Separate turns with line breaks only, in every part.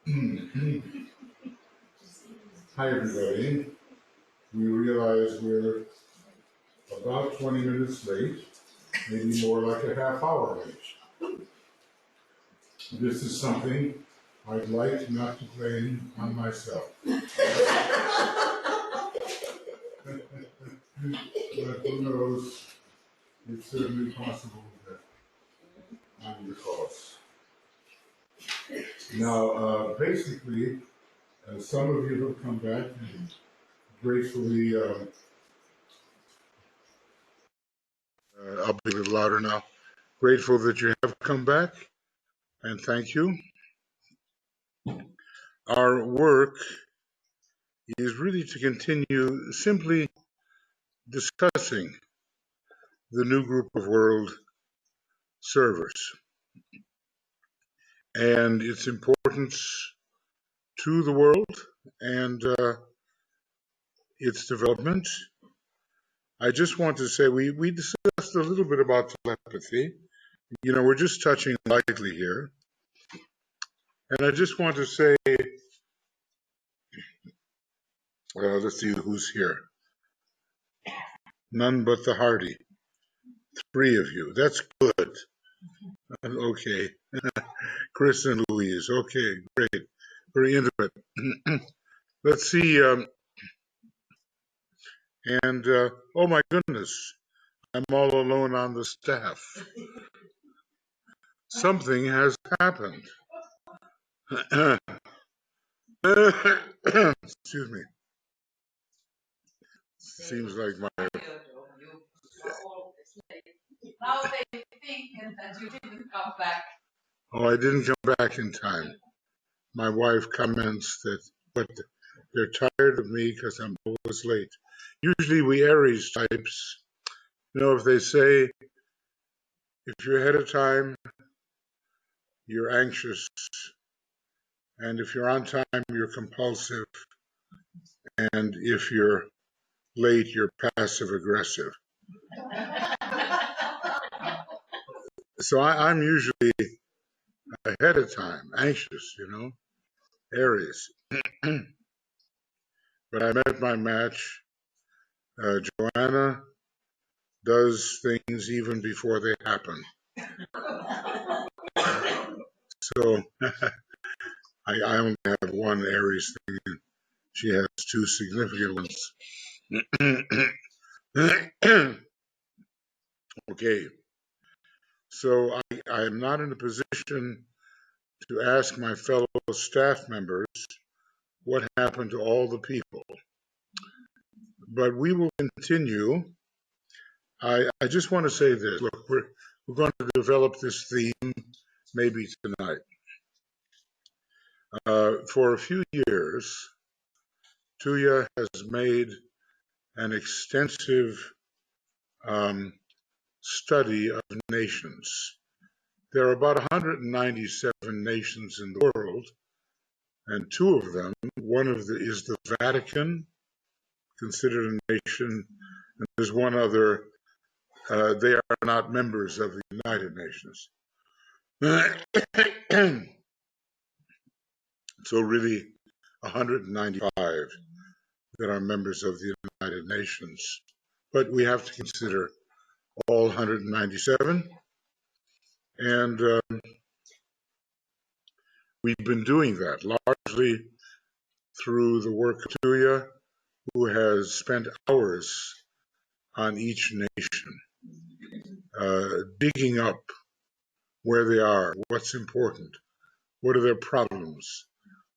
Hi, everybody. We realize we're about 20 minutes late, maybe more like a half hour late. This is something I'd like not to blame on myself. But who knows, it's certainly possible that I'm the cause. Now, basically, some of you have come back and gratefully, I'll be a little louder now. Grateful that you have come back, and thank you. Our work is really to continue simply discussing the new group of world servers and its importance to the world and its development. I just want to say we discussed a little bit about telepathy. You know, we're just touching lightly here. And I just want to say, let's see who's here. None but the Hardy. 3 of you. That's good. Okay. Chris and Louise. Okay, great. Very intimate. Let's see. Oh my goodness, I'm all alone on the staff. Something has happened. Excuse me. Seems like my. Now they think that you didn't come back. Oh, I didn't come back in time. My wife comments that, but they're tired of me because I'm always late. Usually we Aries types, you know, if they say, if you're ahead of time, you're anxious. And if you're on time, you're compulsive. And if you're late, you're passive aggressive. So I'm usually ahead of time, anxious, you know, Aries. But I met my match. Joanna does things even before they happen. So I only have one Aries thing, and she has 2 significant ones. Okay, so I am not in a position to ask my fellow staff members what happened to all the people, but we will continue. I just want to say this. Look, we're going to develop this theme maybe tonight. For a few years, Tuya has made an extensive study of nations. There are about 197 nations in the world, and 2 of them, one of the is the Vatican, considered a nation, and there's one other, they are not members of the United Nations. So really 195 that are members of the United Nations. But we have to consider all 197. And we've been doing that largely through the work of Tuya, who has spent hours on each nation, digging up where they are, what's important, what are their problems,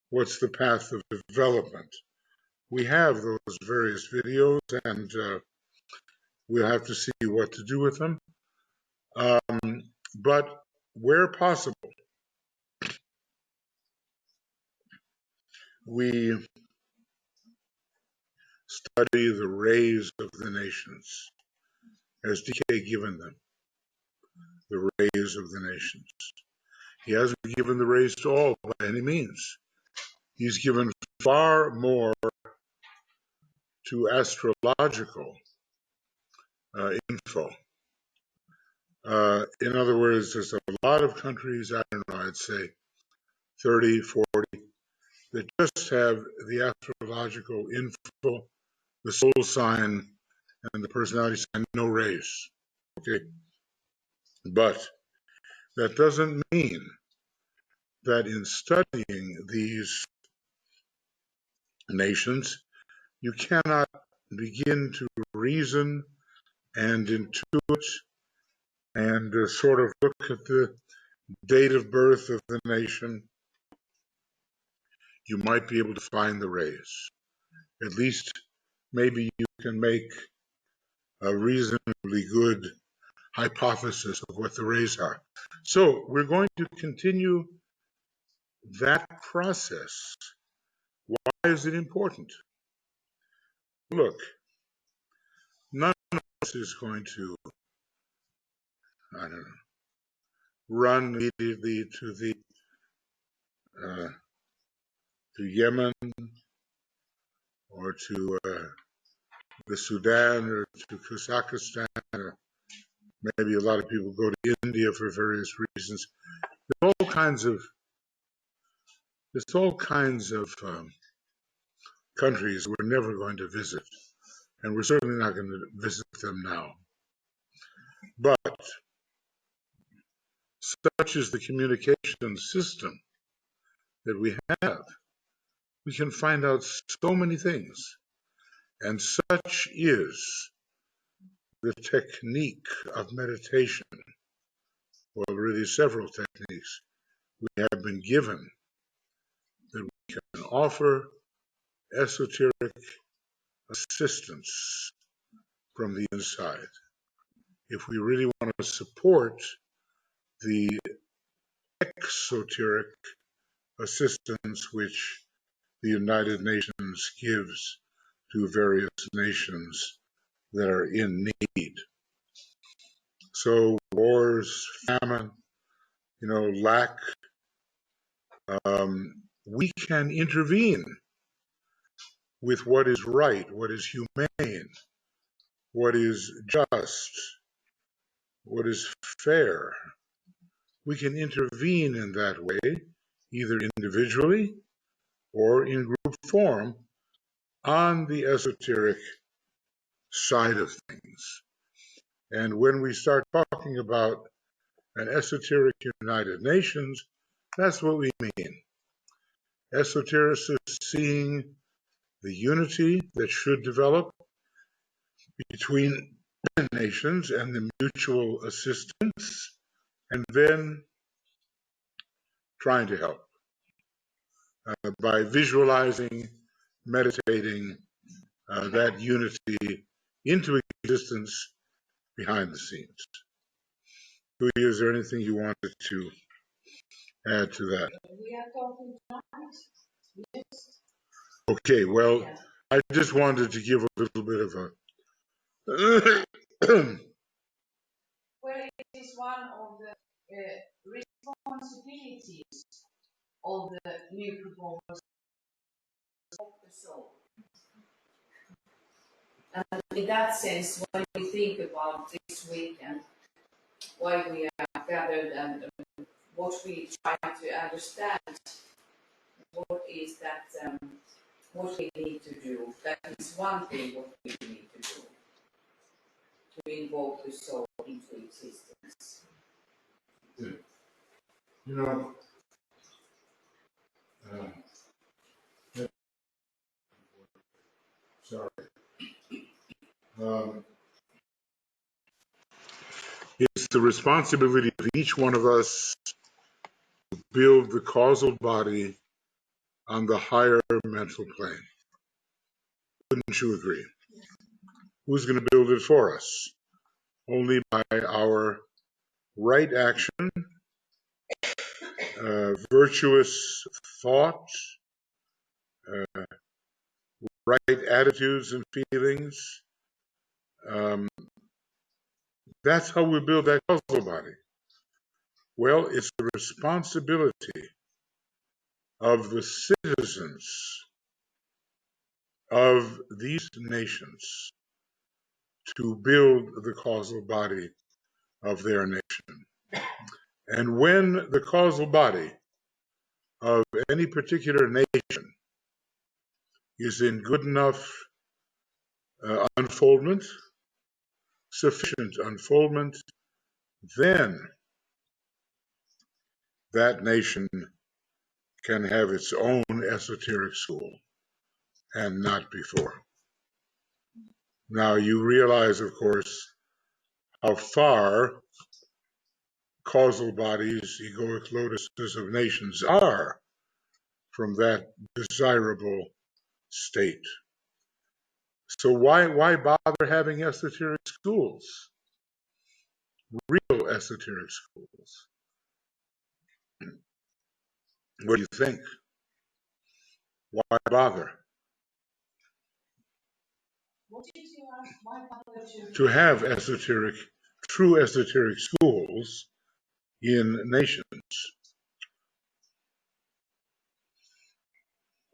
what's the path of development. We have those various videos, and we'll have to see what to do with them. But where possible, we study the rays of the nations, as DK given them, the rays of the nations. He hasn't given the rays to all by any means. He's given far more to astrological info. In other words, there's a lot of countries, I don't know, I'd say 30, 40, that just have the astrological info, the soul sign, and the personality sign, no race. Okay? But that doesn't mean that in studying these nations, you cannot begin to reason and intuit and sort of look at the date of birth of the nation. You might be able to find the race. At least maybe you can make a reasonably good hypothesis of what the rays are. So we're going to continue that process. Why is it important? Look, none of us is going to, I don't know, run immediately to Yemen or to the Sudan or to Kazakhstan, or maybe a lot of people go to India for various reasons. There's all kinds of countries we're never going to visit, and we're certainly not going to visit them now. But such is the communication system that we have. We can find out so many things, and such is the technique of meditation, or really several techniques we have been given, that we can offer esoteric assistance from the inside. If we really want to support the exoteric assistance which the United Nations gives to various nations that are in need. So wars, famine, lack, we can intervene with what is right, what is humane, what is just, what is fair. We can intervene in that way, either individually or in group form, on the esoteric side of things. And when we start talking about an esoteric United Nations, that's what we mean. Esotericists seeing the unity that should develop between nations and the mutual assistance, and then trying to help by visualizing, meditating that unity into existence behind the scenes. Hui, is there anything you wanted to add to that?
We are talking tonight. Yes.
Okay, well, yeah. I just wanted to give a little bit of a
well, it is one of the responsibilities of the new proposals of the soul. And in that sense, when we think about this week and why we are gathered and what we try to understand, what is that, what we need to do, that is one thing what we need to do, to invoke the soul into existence.
Sorry. It's the responsibility of each one of us to build the causal body on the higher mental plane. Wouldn't you agree? Who's going to build it for us? Only by our right action, virtuous thought, right attitudes and feelings. That's how we build that causal body. Well, it's the responsibility of the citizens of these nations to build the causal body of their nation. And when the causal body of any particular nation is in good enough unfoldment, sufficient unfoldment, then that nation can have its own esoteric school, and not before. Now you realize, of course, how far causal bodies, egoic lotuses of nations are from that desirable state. So why bother having esoteric schools? Real esoteric schools. What do you think? Why bother?
What did you ask? Why bother
to have esoteric, true esoteric schools in nations?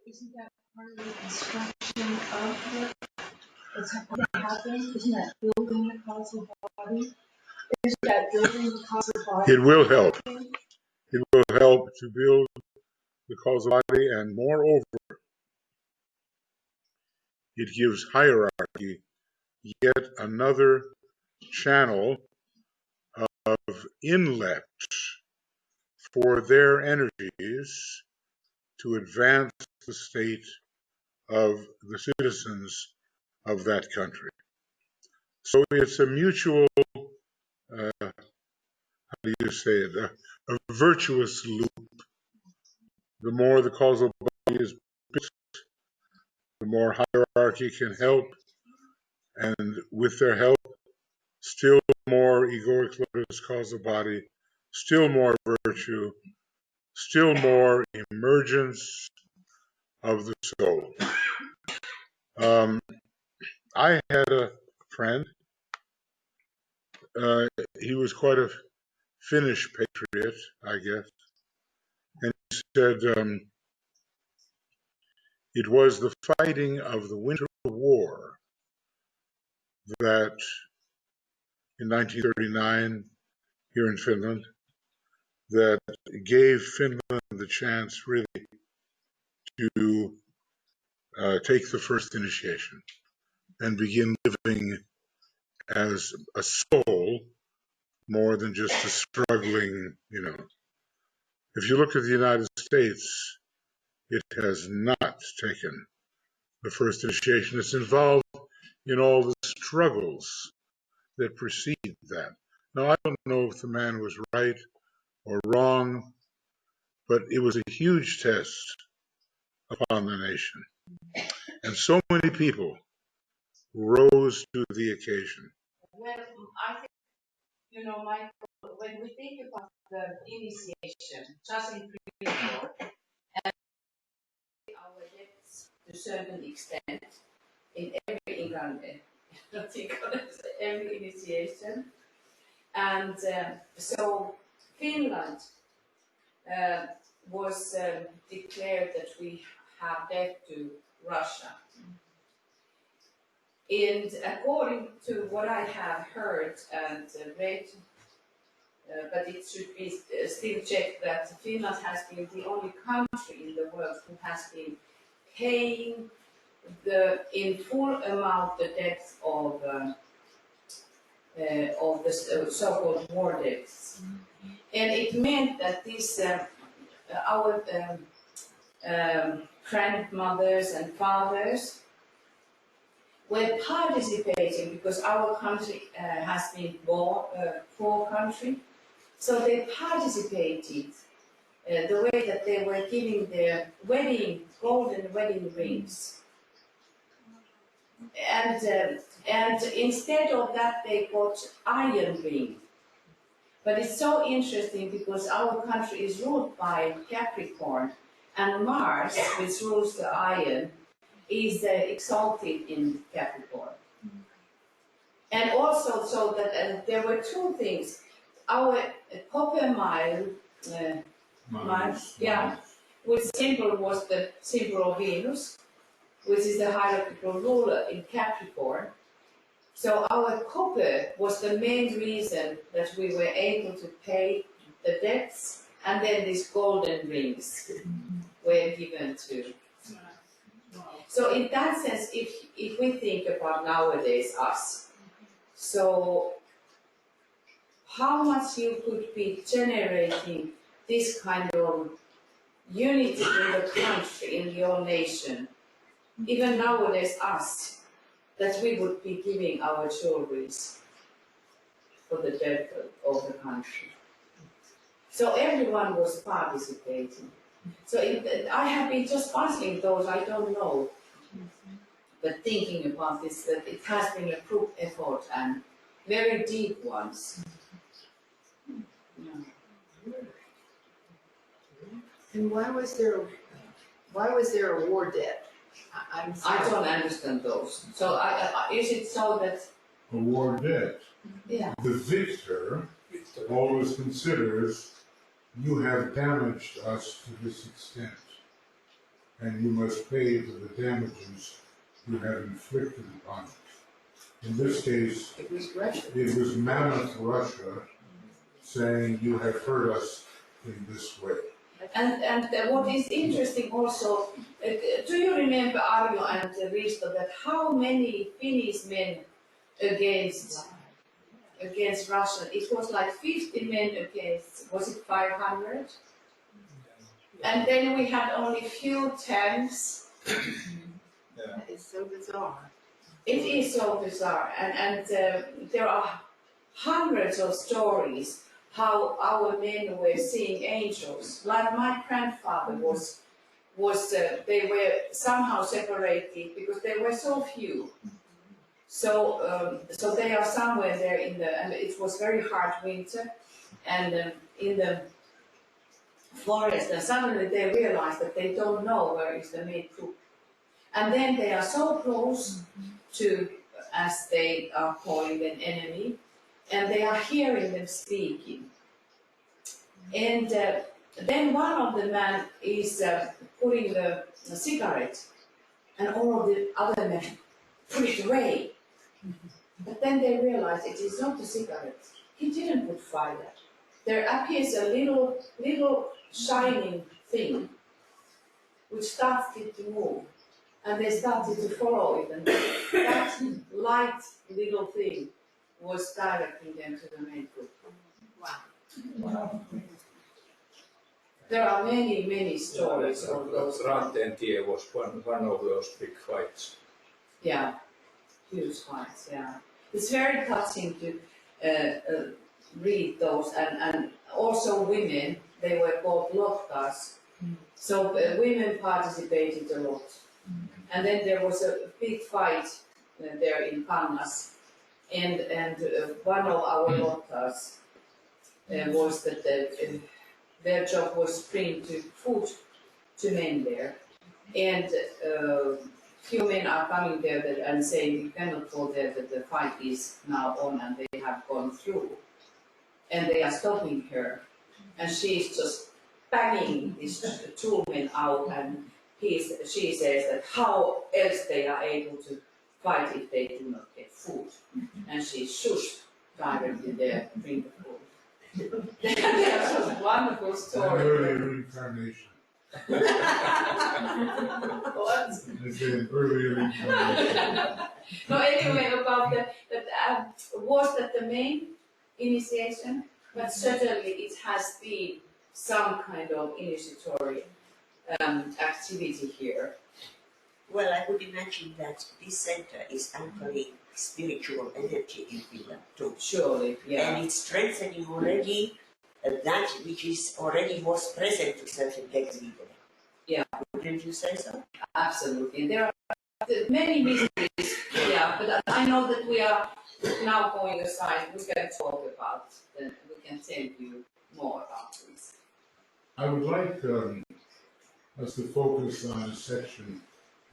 Isn't that part of the construction of what's happening? Isn't that building the causal body? Isn't that building the causal body?
It will help. It will help to build the causal body, and moreover, it gives hierarchy yet another channel of inlet for their energies to advance the state of the citizens of that country. So it's a mutual, how do you say it, a virtuous loop. The more the causal body is built, the more hierarchy can help, and with their help, still more egoic lotus causal body, still more virtue, still more emergence of the soul. I had a friend, he was quite a Finnish patriot, I guess, and he said it was the fighting of the Winter War that in 1939 here in Finland that gave Finland the chance really to take the first initiation and begin living as a soul more than just a struggling, If you look at the United States, it has not taken the first initiation. It's involved in all the struggles that precede that. Now, I don't know if the man was right or wrong, but it was a huge test upon the nation. And so many people rose to the occasion.
Well, I think, Michael, when we think about the initiation, just in principle, and our debts to a certain extent in every incarnate, every initiation, and so Finland was declared that we have debt to Russia. And according to what I have heard and read, but it should be still checked, that Finland has been the only country in the world who has been paying in full amount the debts of the so-called war debts. And it meant that this our grandmothers and fathers were participating, because our country has been poor country, so they participated the way that they were giving their golden wedding rings. And instead of that, they got iron ring. But it's so interesting because our country is ruled by Capricorn, and Mars, which rules the iron, is exalted in Capricorn. And also, so that there were two things. Our copper mile, which symbol was the symbol of Venus, which is the hierarchical ruler in Capricorn. So our copper was the main reason that we were able to pay the debts and then these golden rings were given to. So in that sense, if we think about nowadays us, so how much you could be generating this kind of unity in the country, in your nation, even nowadays us, that we would be giving our jewelry for the benefit of the country. So everyone was participating. So I have been just puzzling those, I don't know, but thinking about this, that it has been a group effort and very deep ones. Yeah.
And why was there a war debt?
I don't understand those. So is it so that
A war debt.
yeah.
The victor always considers you have damaged us to this extent, and you must pay for the damages you have inflicted upon us. In this case,
It was Russia.
it was Mammoth Russia saying you have hurt us in this way.
And what is interesting also, do you remember Arjo and Risto, that how many Finnish men against Russia? It was like 50 men against, was it 500? And then we had only few tanks.
It's so bizarre.
It is so bizarre, and there are hundreds of stories how our men were seeing angels. Like my grandfather was they were somehow separated because there were so few. So so they are somewhere there and it was very hard winter, and in the forest, and suddenly they realize that they don't know where is the main group. And then they are so close to, as they are calling an enemy, and they are hearing them speaking. And then one of the men is putting the cigarette, and all of the other men put it away. But then they realize it is not a cigarette. He didn't put fire. There appears a little shining thing which started to move. And they started to follow it, and that light little thing was directing them to the main group. Wow. There are many stories of those.
Rantentie was one of those big fights.
Yeah, huge fights, yeah. It's very touching to read those, and also women, they were called lotkas. So women participated a lot. And then there was a big fight there in Kangas, and one of our lottas was that their job was bring to food to men there, and few men are coming there and saying you cannot go there, that the fight is now on and they have gone through, and they are stopping her, and she is just banging these two men out, and she says that how else they are able to fight if they do not get food. And she shushed directly there to bring the food. That's a wonderful story.
An early reincarnation.
What?
It's an early reincarnation.
No, anyway, about was that the main initiation? But certainly it has been some kind of initiatory activity here.
Well, I would imagine that this center is anchoring spiritual energy in Finland too.
Surely, yeah.
And it's strengthening already that which is already was present to certain degree.
Yeah.
Wouldn't you say so?
Absolutely. There are many mysteries, yeah, but I know that we are now going aside. We can talk about, we can tell you more about this.
I would like us to focus on a section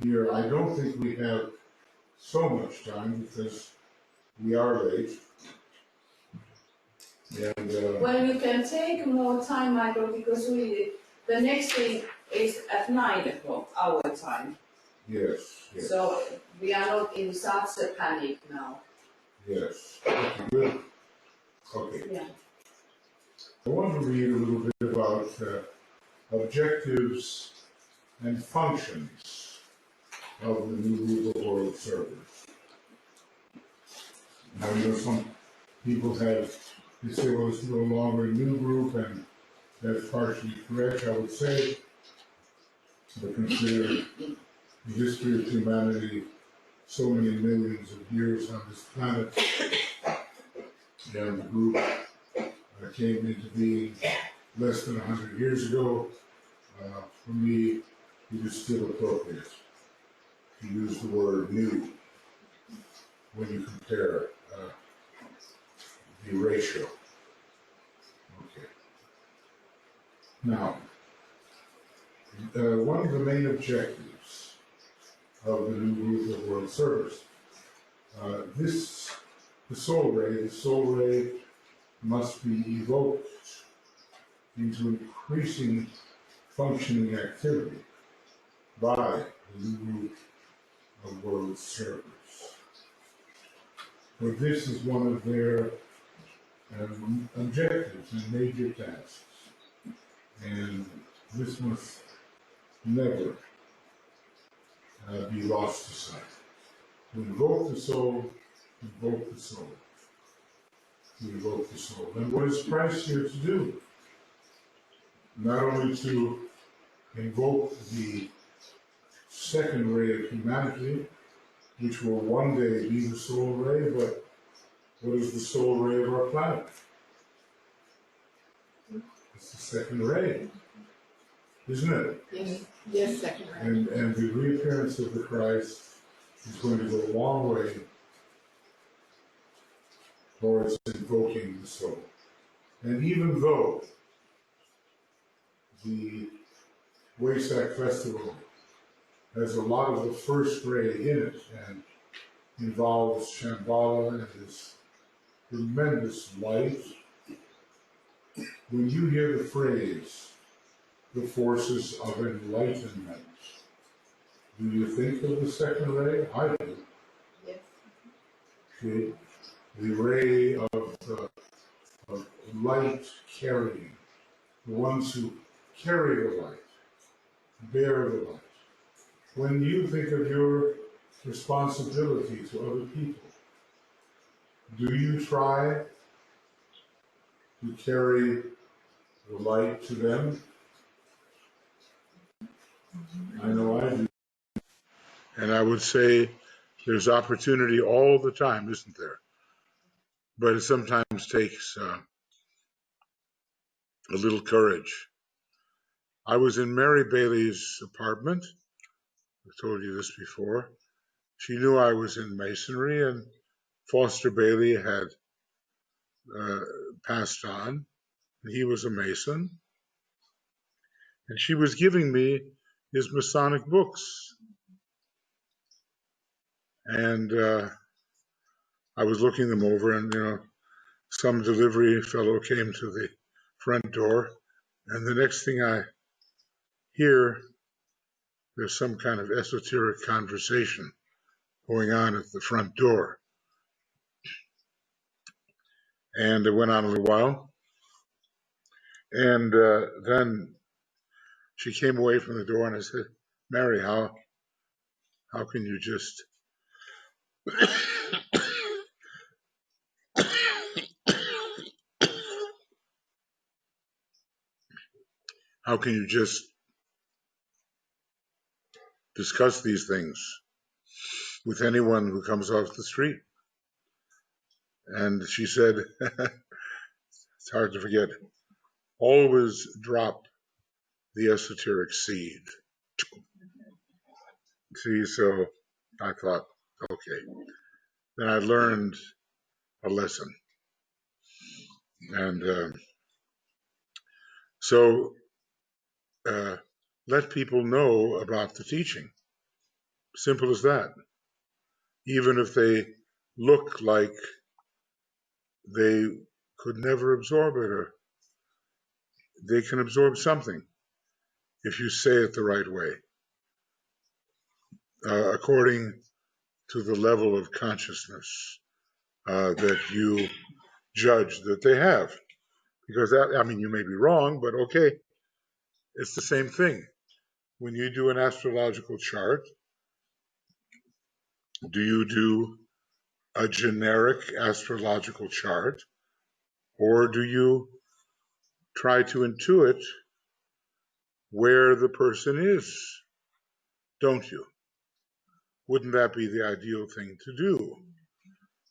here. I don't think we have so much time because we are late. And,
Well, you can take more time, Michael, because the next thing is at 9 o'clock, our time.
yes, yes.
So we are not in such a panic now.
Yes. Okay, good. Okay.
Yeah.
I want to read a little bit about about objectives and functions of the new group of world servers. Now, you know, some people they say, well, it's no longer a new group, and that's partially correct, I would say. But consider the history of humanity, so many millions of years on this planet, and the group came into being less than 100 years ago. For me, it is still appropriate to use the word new when you compare the ratio. Okay. Now, one of the main objectives of the new group of world servers, the soul ray must be evoked into increasing functioning activity by the new group of world servers. For this is one of their objectives and major tasks. And this must never be lost to sight. To invoke the soul, invoke the soul. To invoke the soul. And what is Christ here to do? Not only to invoke the second ray of humanity, which will one day be the soul ray, but what is the soul ray of our planet? It's the second ray, isn't it?
Yes, yes, second ray.
And the reappearance of the Christ is going to go a long way towards invoking the soul. And even though the Waisak Festival has a lot of the first ray in it and involves Shambhala and this tremendous light, when you hear the phrase, the forces of enlightenment, do you think of the second ray? I do.
Yes.
Okay. The ray of light carrying, the ones who carry the light, bear the light. When you think of your responsibility to other people, do you try to carry the light to them? I know I do. And I would say there's opportunity all the time, isn't there? But it sometimes takes a little courage. I was in Mary Bailey's apartment. I told you this before. She knew I was in Masonry, and Foster Bailey had passed on. He was a Mason. And she was giving me his Masonic books. And I was looking them over, and, you know, some delivery fellow came to the front door, and the next thing I hear, there's some kind of esoteric conversation going on at the front door. And it went on a little while. And then she came away from the door, and I said, Mary, how can you just how can you just discuss these things with anyone who comes off the street? And she said, it's hard to forget, always drop the esoteric seed. See, so I thought, okay. Then I learned a lesson. And so let people know about the teaching. Simple as that. Even if they look like they could never absorb it, or they can absorb something if you say it the right way, according to the level of consciousness that you judge that they have. Because that, I mean, you may be wrong, but okay, it's the same thing. When you do an astrological chart, do you do a generic astrological chart, or do you try to intuit where the person is? Don't you? Wouldn't that be the ideal thing to do?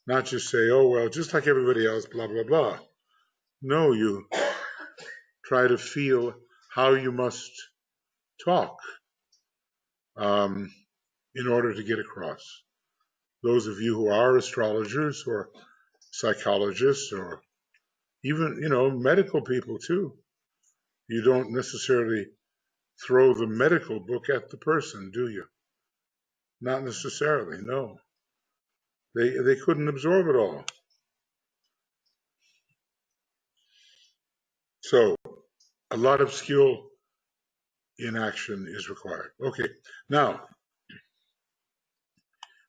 Not just say, oh, well, just like everybody else, blah, blah, blah. No, you try to feel how you must talk in order to get across. Those of you who are astrologers or psychologists or even, medical people too, you don't necessarily throw the medical book at the person, do you? Not necessarily, no. They couldn't absorb it all. So a lot of skill in action is required. Okay, now,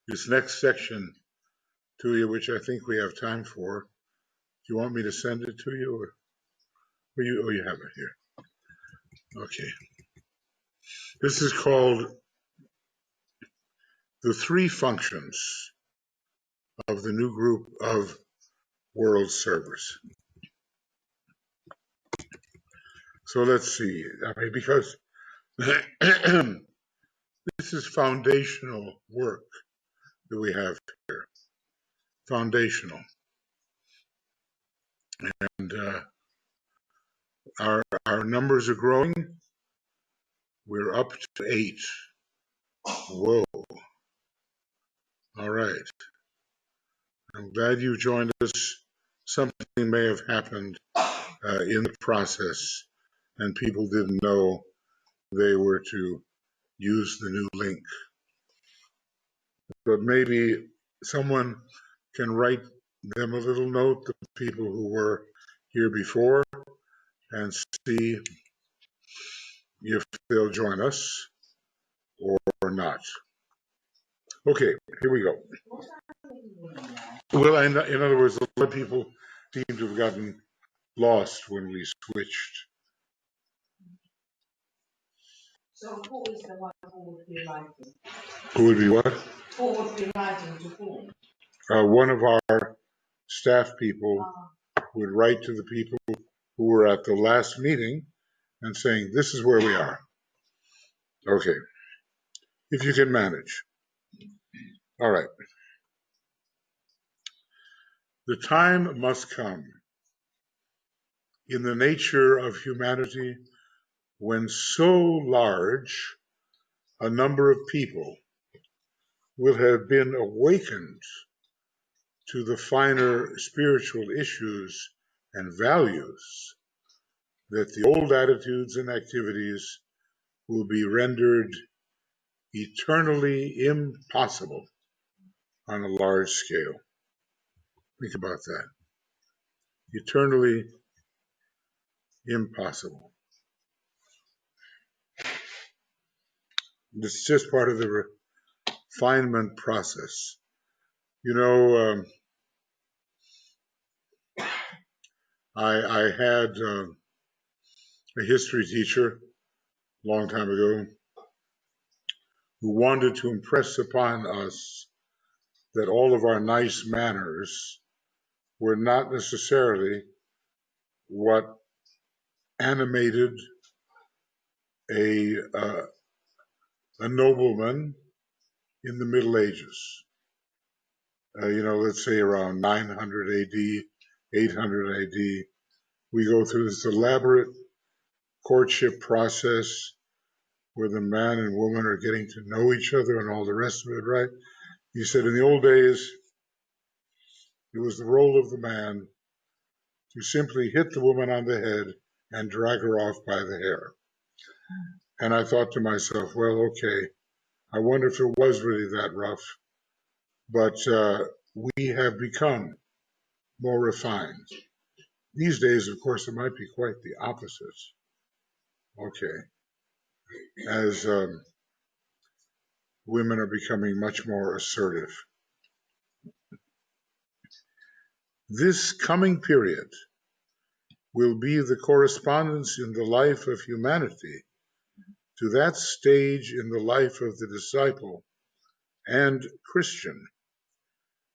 this next section to you, which I think we have time for, do you want me to send it to you? Or you have it here. Okay. This is called the 3 functions of the new group of world servers. So let's see. I mean, because this is foundational work that we have here. Foundational. And our numbers are growing. We're up to 8. Whoa. All right. I'm glad you joined us. Something may have happened in the process, and people didn't know they were to use the new link. But maybe someone can write them a little note, the people who were here before, and see if they'll join us or not. Okay, here we go. Well, in other words, a lot of people seem to have gotten lost when we switched.
So who is the one who would be writing?
Who would be what?
Who would be writing to whom?
One of our staff people would write to the people who were at the last meeting and saying, this is where we are. Okay, if you can manage. All right. The time must come in the nature of humanity when so large a number of people will have been awakened to the finer spiritual issues and values that the old attitudes and activities will be rendered eternally impossible on a large scale. Think about that. Eternally impossible. It's just part of the refinement process. I had a history teacher a long time ago who wanted to impress upon us that all of our nice manners were not necessarily what animated a nobleman in the Middle Ages. Let's say around 900 AD, 800 AD, we go through this elaborate courtship process where the man and woman are getting to know each other and all the rest of it, right? He said in the old days, it was the role of the man to simply hit the woman on the head and drag her off by the hair. And I thought to myself, well, okay, I wonder if it was really that rough. But we have become more refined. These days, of course, it might be quite the opposite. Okay. As women are becoming much more assertive. This coming period will be the correspondence in the life of humanity to that stage in the life of the disciple and Christian,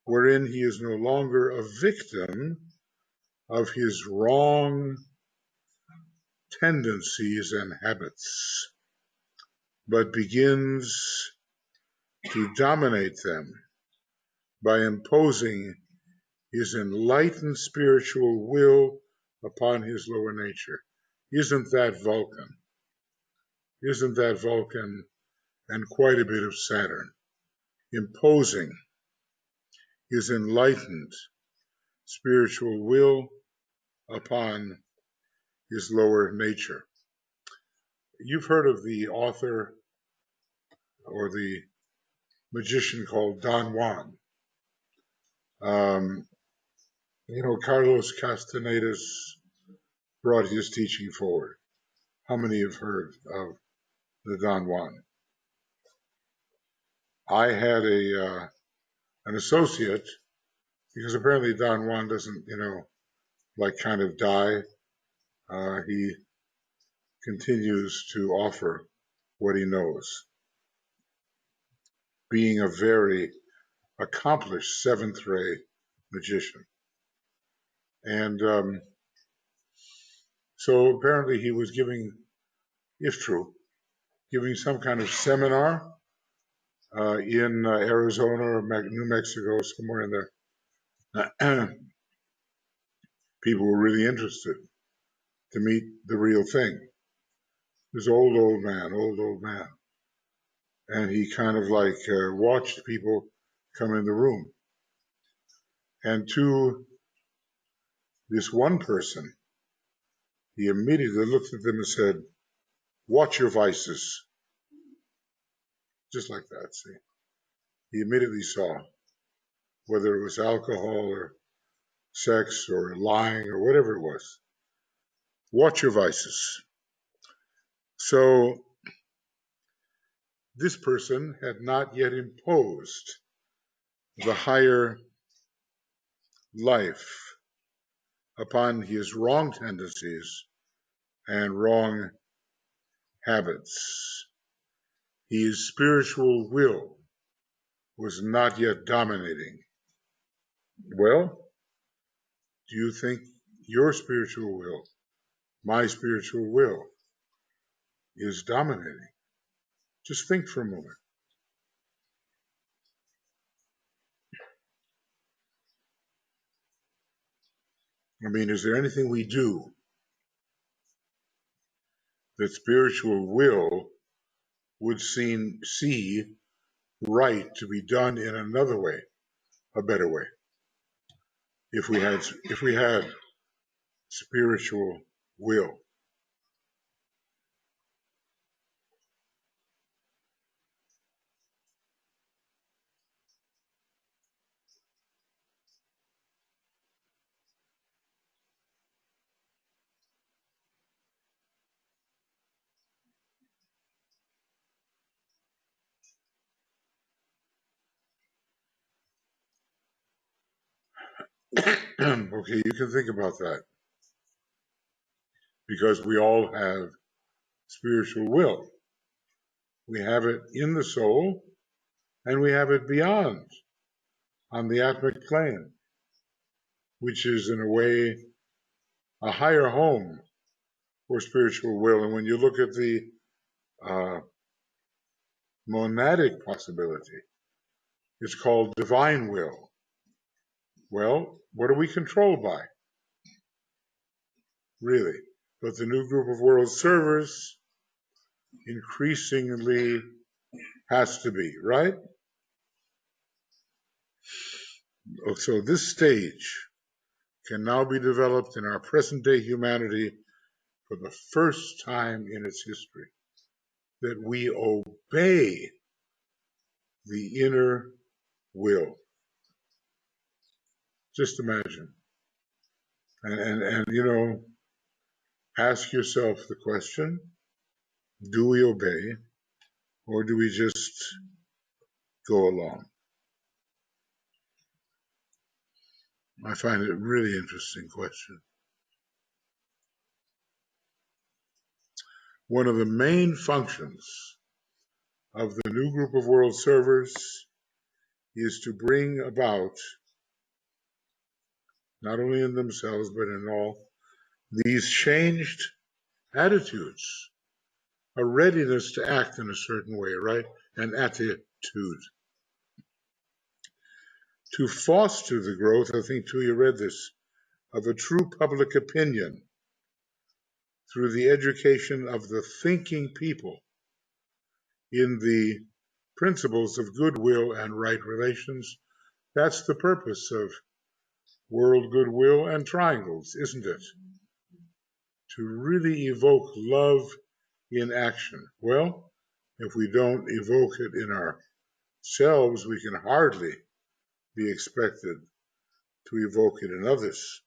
wherein he is no longer a victim of his wrong tendencies and habits, but begins to dominate them by imposing his enlightened spiritual will upon his lower nature. Isn't that Vulcan? Isn't that Vulcan and quite a bit of Saturn? Imposing his enlightened spiritual will upon his lower nature. You've heard of the author or the magician called Don Juan. Carlos Castaneda's brought his teaching forward. How many have heard of the Don Juan? I had an associate, because apparently Don Juan doesn't, kind of die. He continues to offer what he knows, being a very accomplished seventh ray magician. And so apparently he was giving, if true, giving some kind of seminar in Arizona or New Mexico, somewhere in there. People were really interested to meet the real thing. This old man. And he kind of watched people come in the room. And to this one person, he immediately looked at them and said, "Watch your vices." Just like that, see. He immediately saw whether it was alcohol or sex or lying or whatever it was. Watch your vices. So this person had not yet imposed the higher life upon his wrong tendencies and wrong habits. His spiritual will was not yet dominating. Well, do you think your spiritual will, my spiritual will, is dominating? Just think for a moment. I mean, is there anything we do that spiritual will would see right to be done in another way, a better way, if we had spiritual will? Okay, you can think about that, because we all have spiritual will. We have it in the soul, and we have it beyond, on the atmic plane, which is in a way a higher home for spiritual will. And when you look at the monadic possibility, it's called divine will. Well, what are we controlled by? Really? But the new group of world servers increasingly has to be, right? So this stage can now be developed in our present day humanity for the first time in its history, that we obey the inner will. Just imagine. And ask yourself the question, do we obey, or do we just go along? I find it a really interesting question. One of the main functions of the new group of world servers is to bring about, not only in themselves, but in all, these changed attitudes, a readiness to act in a certain way, right? An attitude. To foster the growth, I think too you read this, of a true public opinion through the education of the thinking people in the principles of goodwill and right relations. That's the purpose of world goodwill and triangles, isn't it? To really evoke love in action. Well, if we don't evoke it in ourselves, we can hardly be expected to evoke it in others.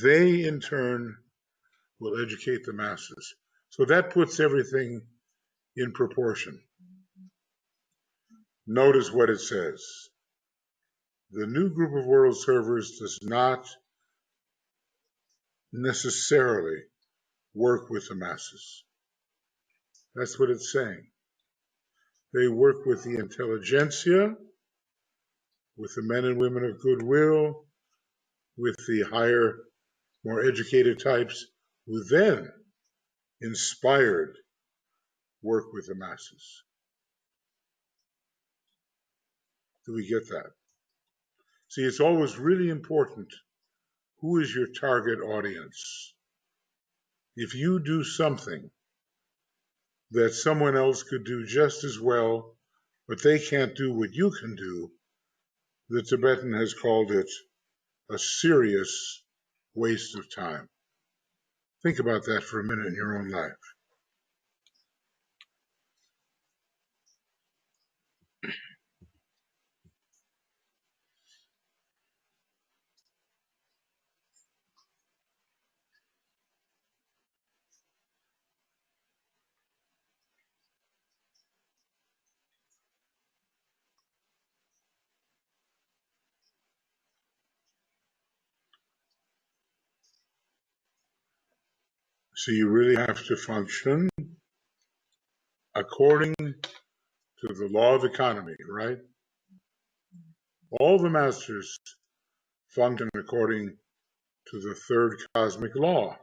They, in turn, will educate the masses. So that puts everything in proportion. Notice what it says. The new group of world servers does not necessarily work with the masses. That's what it's saying. They work with the intelligentsia, with the men and women of goodwill, with the higher, more educated types, who then, inspired, work with the masses. Do we get that? See, it's always really important who is your target audience. If you do something that someone else could do just as well, but they can't do what you can do, the Tibetan has called it a serious waste of time. Think about that for a minute in your own life. So you really have to function according to the law of economy, right? All the masters function according to the third cosmic law,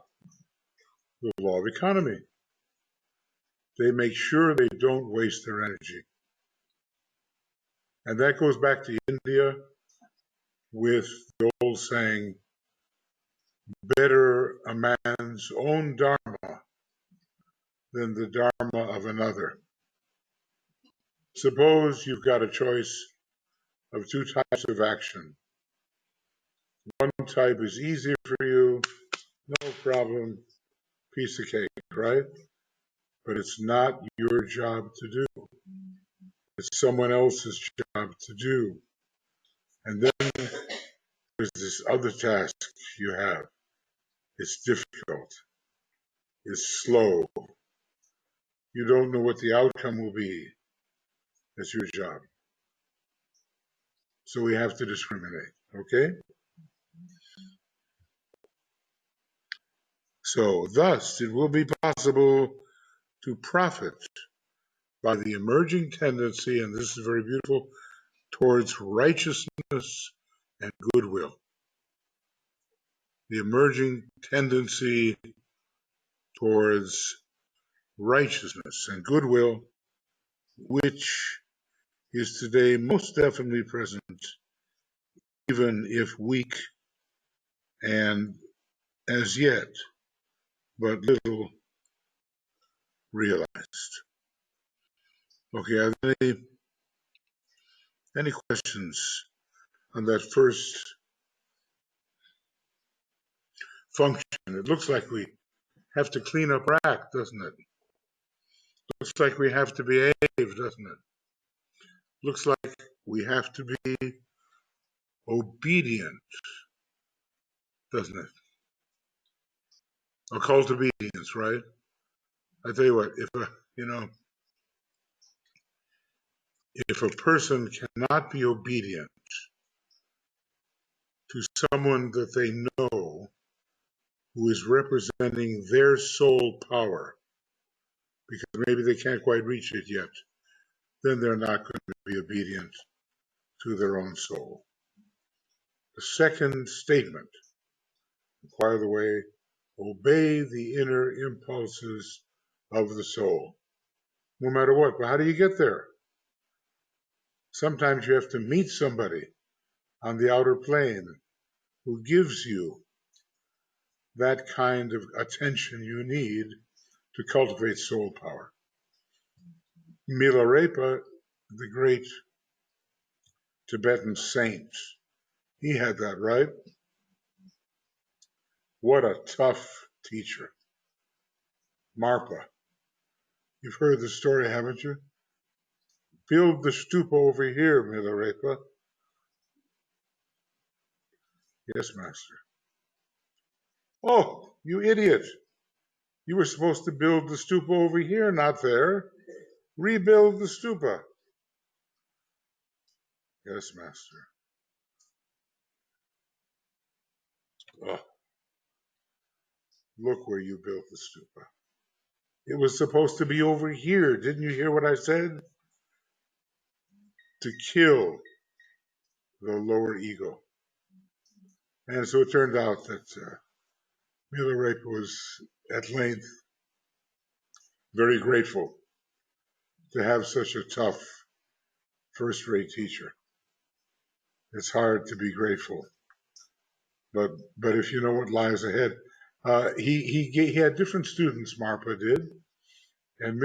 the law of economy. They make sure they don't waste their energy. And that goes back to India with the old saying, better a man's own dharma than the dharma of another. Suppose you've got a choice of two types of action. One type is easier for you, no problem, piece of cake, right? But it's not your job to do. It's someone else's job to do. And then there's this other task you have. It's difficult. It's slow. You don't know what the outcome will be. That's your job. So we have to discriminate, okay? So thus, it will be possible to profit by the emerging tendency, and this is very beautiful, towards righteousness and goodwill. The emerging tendency towards righteousness and goodwill, which is today most definitely present, even if weak and as yet but little realized. Okay, are there any questions on that first function? It looks like we have to clean up our act, doesn't it? Looks like we have to behave, doesn't it? Looks like we have to be obedient, doesn't it? A call to obedience, right? I tell you what, if a person cannot be obedient to someone that they know who is representing their soul power, because maybe they can't quite reach it yet, then they're not going to be obedient to their own soul. The second statement, by the way, obey the inner impulses of the soul, no matter what. But how do you get there? Sometimes you have to meet somebody on the outer plane who gives you that kind of attention you need to cultivate soul power. Milarepa, the great Tibetan saint, he had that, right? What a tough teacher. Marpa. You've heard the story, haven't you? Build the stupa over here, Milarepa. Yes, master. Oh, you idiot. You were supposed to build the stupa over here, not there. Rebuild the stupa. Yes, master. Oh, look where you built the stupa. It was supposed to be over here. Didn't you hear what I said? To kill the lower ego. And so it turned out that Milarepa was at length very grateful to have such a tough, first-rate teacher. It's hard to be grateful, but if you know what lies ahead, he had different students. Marpa did, and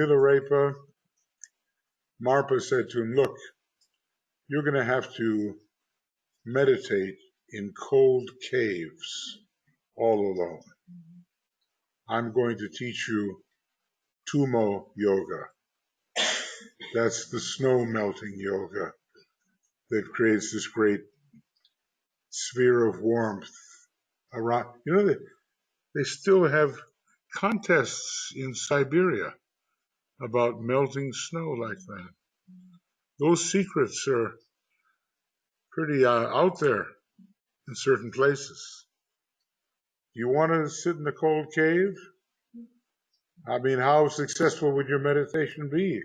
Marpa said to him, "Look, you're going to have to meditate in cold caves all alone. I'm going to teach you Tumo yoga. That's the snow melting yoga that creates this great sphere of warmth around. You know, they still have contests in Siberia about melting snow like that. Those secrets are pretty out there in certain places. You want to sit in a cold cave? I mean, how successful would your meditation be?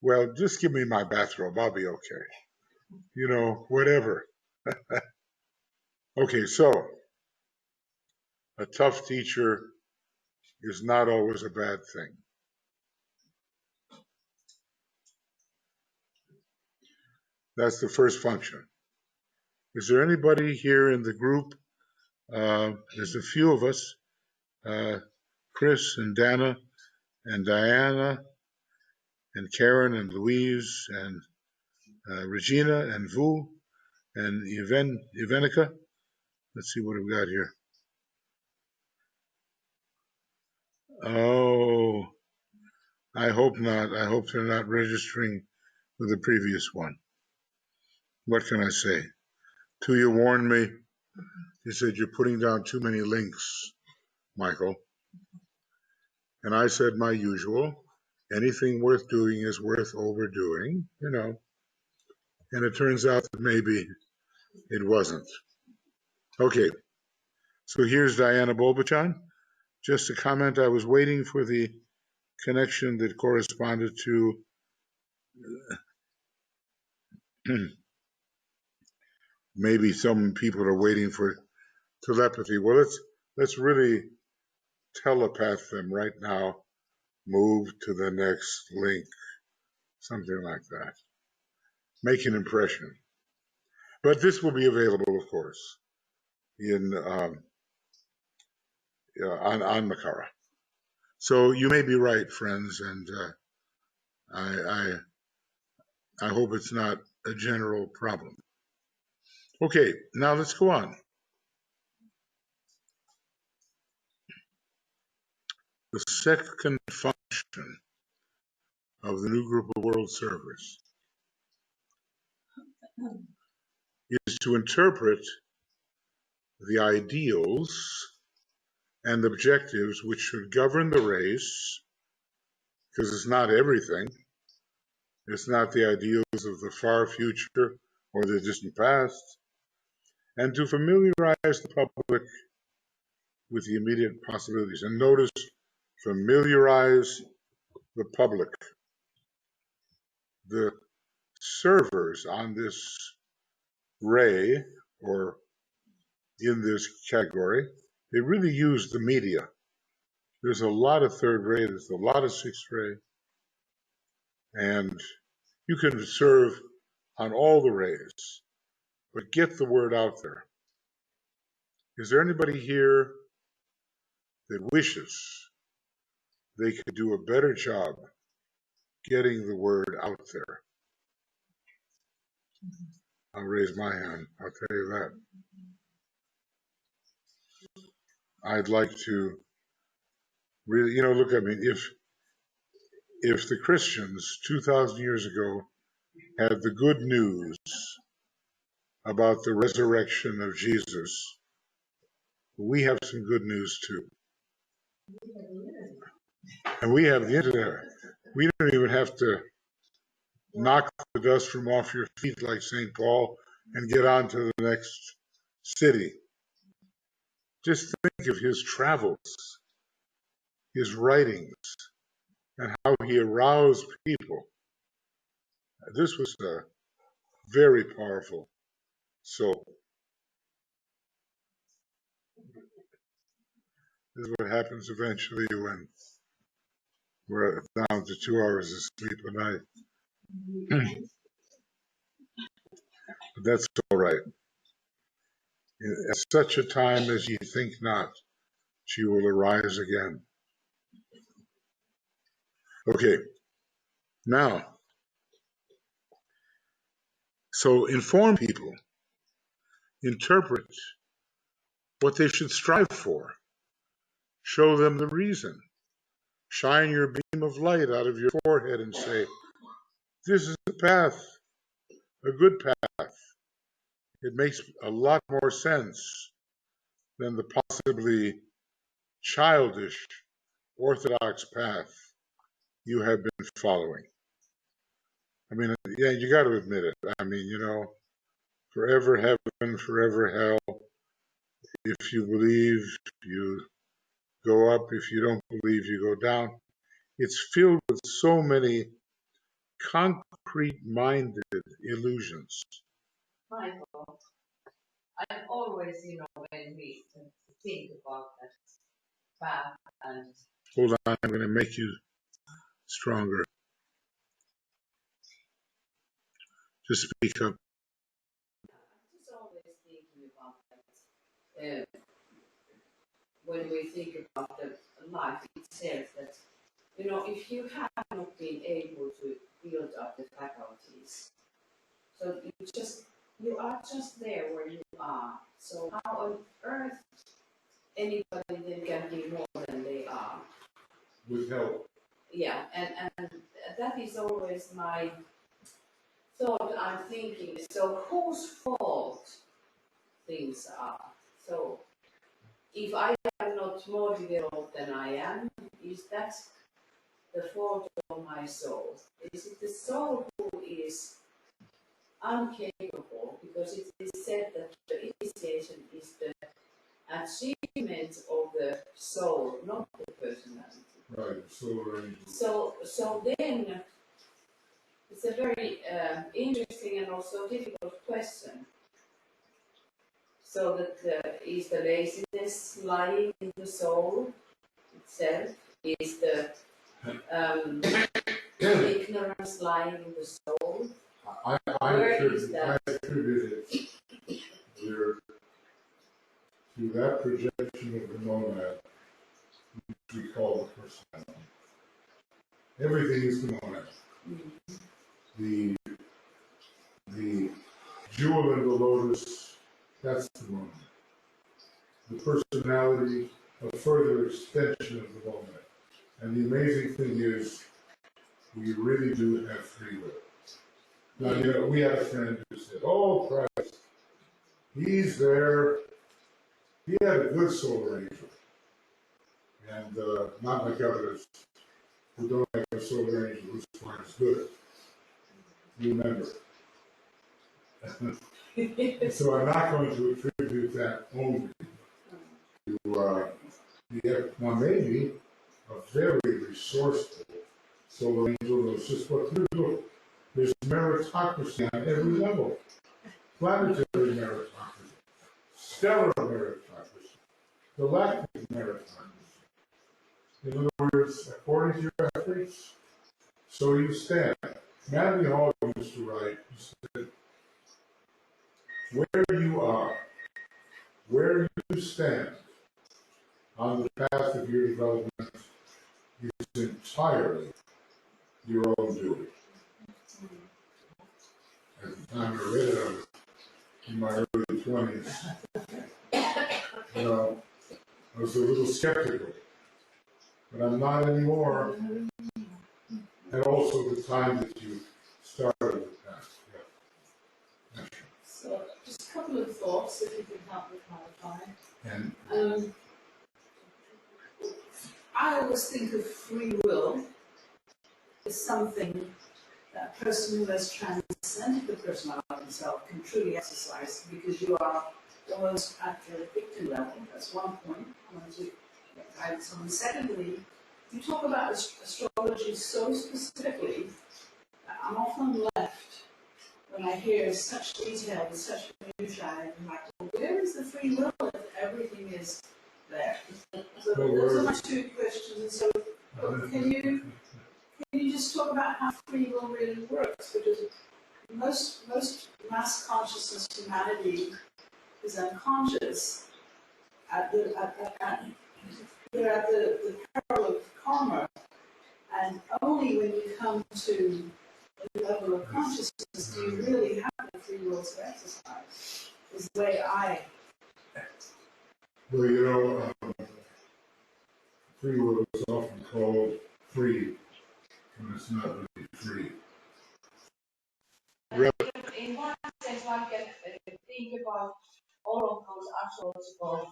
Well, just give me my bathrobe. I'll be okay. You know, whatever. Okay, so a tough teacher is not always a bad thing. That's the first function. Is there anybody here in the group? There's a few of us, Chris and Dana and Diana and Karen and Louise and Regina and Vu and Ivenica. Let's see what we've got here. Oh, I hope not. I hope they're not registering with the previous one. What can I say? Tuya warned me. He said, you're putting down too many links, Michael. And I said my usual, anything worth doing is worth overdoing, you know. And it turns out that maybe it wasn't. Okay, so here's Diana Bolbachan. Just a comment, I was waiting for the connection that corresponded to maybe some people are waiting for telepathy. Well, let's really telepath them right now. Move to the next link, something like that. Make an impression. But this will be available, of course, in on Makara. So you may be right, friends, and I hope it's not a general problem. Okay, now let's go on. The second function of the new group of world servers is to interpret the ideals and objectives which should govern the race, because it's not everything. It's not the ideals of the far future or the distant past. and to familiarize the public with the immediate possibilities. And notice, familiarize the public. The servers on this ray, or in this category, they really use the media. There's a lot of third ray, there's a lot of sixth ray, and you can serve on all the rays, but get the word out there. Is there anybody here that wishes they could do a better job getting the word out there? I'll raise my hand, I'll tell you that. I'd like to really, look, I mean, if the Christians 2,000 years ago had the good news about the resurrection of Jesus, we have some good news too. And we have the internet. We don't even have to knock the dust from off your feet like St. Paul and get on to the next city. Just think of his travels, his writings, and how he aroused people. This was very powerful. So this is what happens eventually when we're down to 2 hours of sleep a night. But that's all right. At such a time as ye think not, she will arise again. Okay, now, so inform people, interpret what they should strive for, show them the reason, shine your beam of light out of your forehead and say, this is the path, a good path. It makes a lot more sense than the possibly childish orthodox path you have been following. I mean, yeah, you got to admit it. I mean, forever heaven, forever hell. If you believe, you go up. If you don't believe, you go down. It's filled with so many concrete-minded illusions.
Michael, I'm always, when we think about that path and...
Hold on, I'm going to make you stronger. Just speak up.
I'm just always thinking about that. When we think about the life itself, that, if you have not been able to build up the faculties, so you are just there where you are. So how on earth anybody then can be more than they are?
With help.
Yeah, and that is always my thought. I'm thinking, so whose fault things are? So if I am not more developed than I am, is that the fault of my soul? Is it the soul who is incapable? Because it is said that the initiation is the achievement of the soul, not the personality.
Right, solar angel.
So then it's a very interesting and also difficult question. So that is the laziness lying in the soul itself? Is the ignorance lying in the soul?
I attribute it to that projection of the monad, which we call the personality. Everything is the monad. Mm-hmm. The jewel in the lotus, that's the monad. The personality, a further extension of the monad. And the amazing thing is, we really do have free will. Now, we had a friend who said, oh, Christ, he's there. He had a good solar angel. And not like others who don't have a solar angel who's quite as good. Remember, So I'm not going to attribute that only to now maybe a very resourceful solar angel knows just what to do. There's meritocracy on every level. Planetary meritocracy, stellar meritocracy, galactic meritocracy. In other words, according to your efforts, so you stand. Matthew Hall used to write, he said, where you are, where you stand on the path of your development is entirely your own doing. At the time I read it, I was in my early 20s. I was a little skeptical, but I'm not anymore. And also the time that you started the path. Yeah.
So, just a couple of thoughts, if you can help me clarify.
And
I always think of free will as something that a person who has transcended the personality themselves can truly exercise, because you are almost at the victim level. That's one point I want to get guidance on. Secondly, you talk about astrology so specifically that I'm often left, when I hear such detail and such minutiae, I'm like, well, where is the free will if everything is there? So those are my two questions. So can you just talk about how free will really works? Because most mass consciousness humanity is unconscious they're at the peril of karma, and only when you come to the level of consciousness do you really have the free will to exercise. Is the way I.
well, free will is often called free, when it's not really free.
In one sense, one can think about all of those astrological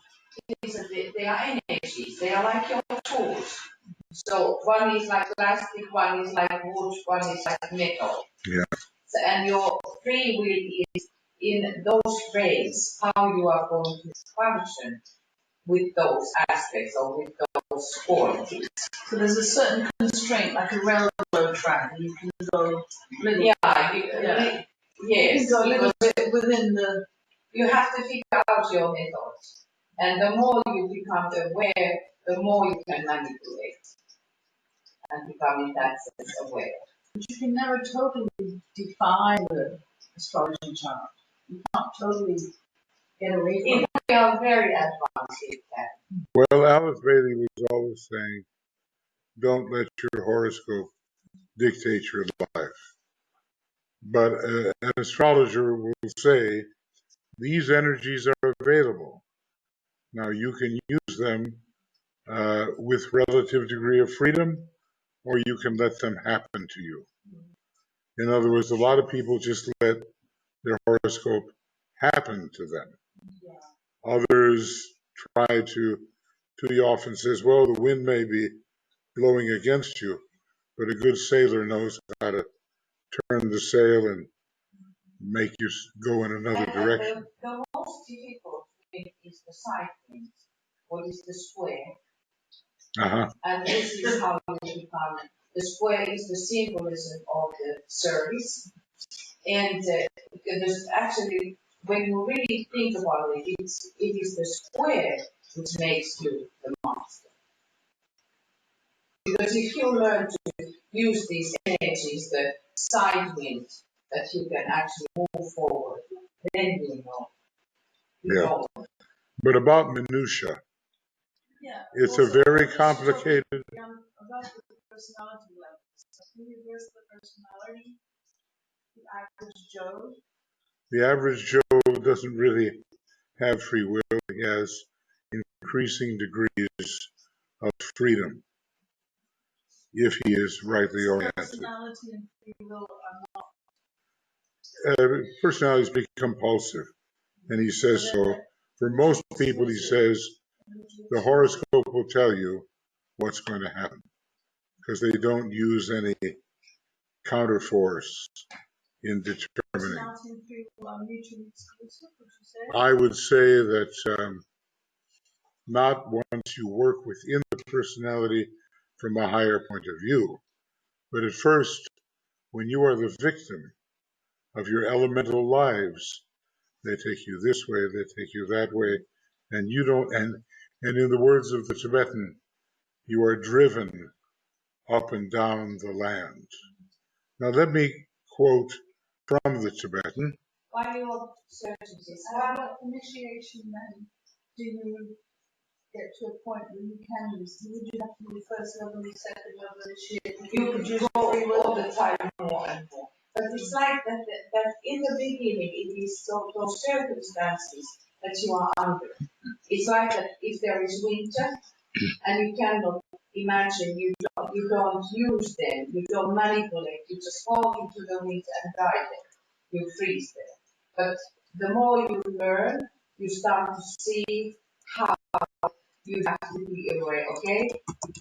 things that they are energies. They are like your tools. So one is like plastic, one is like wood, one is like metal.
Yeah.
So, and your free will is in those ways how you are going to function with those aspects or with those qualities.
So there's a certain constraint, like a railroad track, you can go little.
Yes.
You can go a little bit within the.
You have to figure out your methods, and the more you become aware, the more you can manipulate and become in that sense aware.
But you can never totally defy the astrology chart. You can't totally get away from it.
We are very advanced in that.
Well, Alice Bailey was always saying, don't let your horoscope dictate your life. But an astrologer will say, these energies are available. Now, you can use them with relative degree of freedom, or you can let them happen to you. In other words, a lot of people just let their horoscope happen to them. Others try to, Too often says, well, the wind may be blowing against you, but a good sailor knows how to turn the sail and make you go in another direction.
The most difficult thing is the side wind, what is the square. And this is how you become. The square is the symbolism of the service. And there's actually, when you really think about it, it is the square which makes you the master. Because if you learn to use these energies, the side wind, that you can actually move forward, then you know.
Yeah. But about minutia, it's a very complicated.
About the personality levels. So can you reverse the personality? The average Joe.
The average Joe doesn't really have free will. He has increasing degrees of freedom if he is rightly oriented.
Personality and free will are not.
Personalities become compulsive, and he says so. For most people, he says, the horoscope will tell you what's going to happen because they don't use any counterforce in determining.
Starting people are mutually exclusive, would you say?
I would say that not once you work within the personality from a higher point of view, but at first, when you are the victim of your elemental lives, they take you this way, they take you that way, and you don't, and in the words of the Tibetan, you are driven up and down the land. Now let me quote from the Tibetan.
While you're searching this, what initiation then do you get to a point where you can use? Would you have to be first level, second level initiation? You could use all the time more and more. But it's like that in the beginning it is those circumstances that you are under. It's like that if there is winter and you cannot imagine, you don't use them, you don't manipulate, you just walk into the winter and die there. You freeze there. But the more you learn, you start to see how you have to be aware, okay?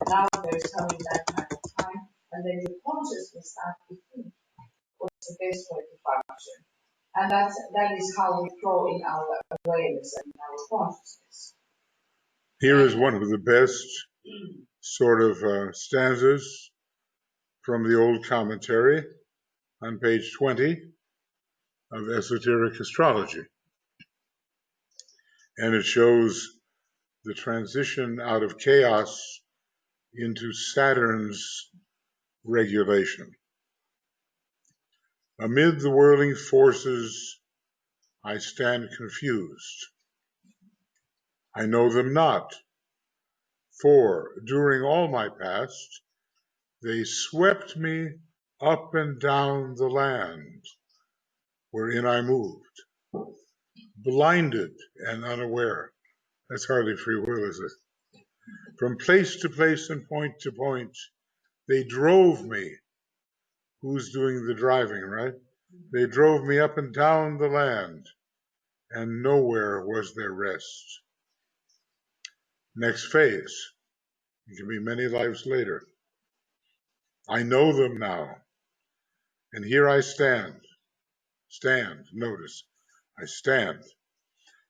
Now there's coming that kind of time, and then your consciousness starts to think what's the best way to function. And that is how we grow in our awareness and in our consciousness.
Here is one of the best sort of stanzas from the old commentary on page 20 of Esoteric Astrology. And it shows the transition out of chaos into Saturn's regulation. Amid the whirling forces, I stand confused. I know them not, for during all my past, they swept me up and down the land wherein I moved, blinded and unaware. That's hardly free will, is it? From place to place and point to point, they drove me. Who's doing the driving, right? They drove me up and down the land, and nowhere was there rest. Next phase, it can be many lives later. I know them now, and here I stand, notice, I stand,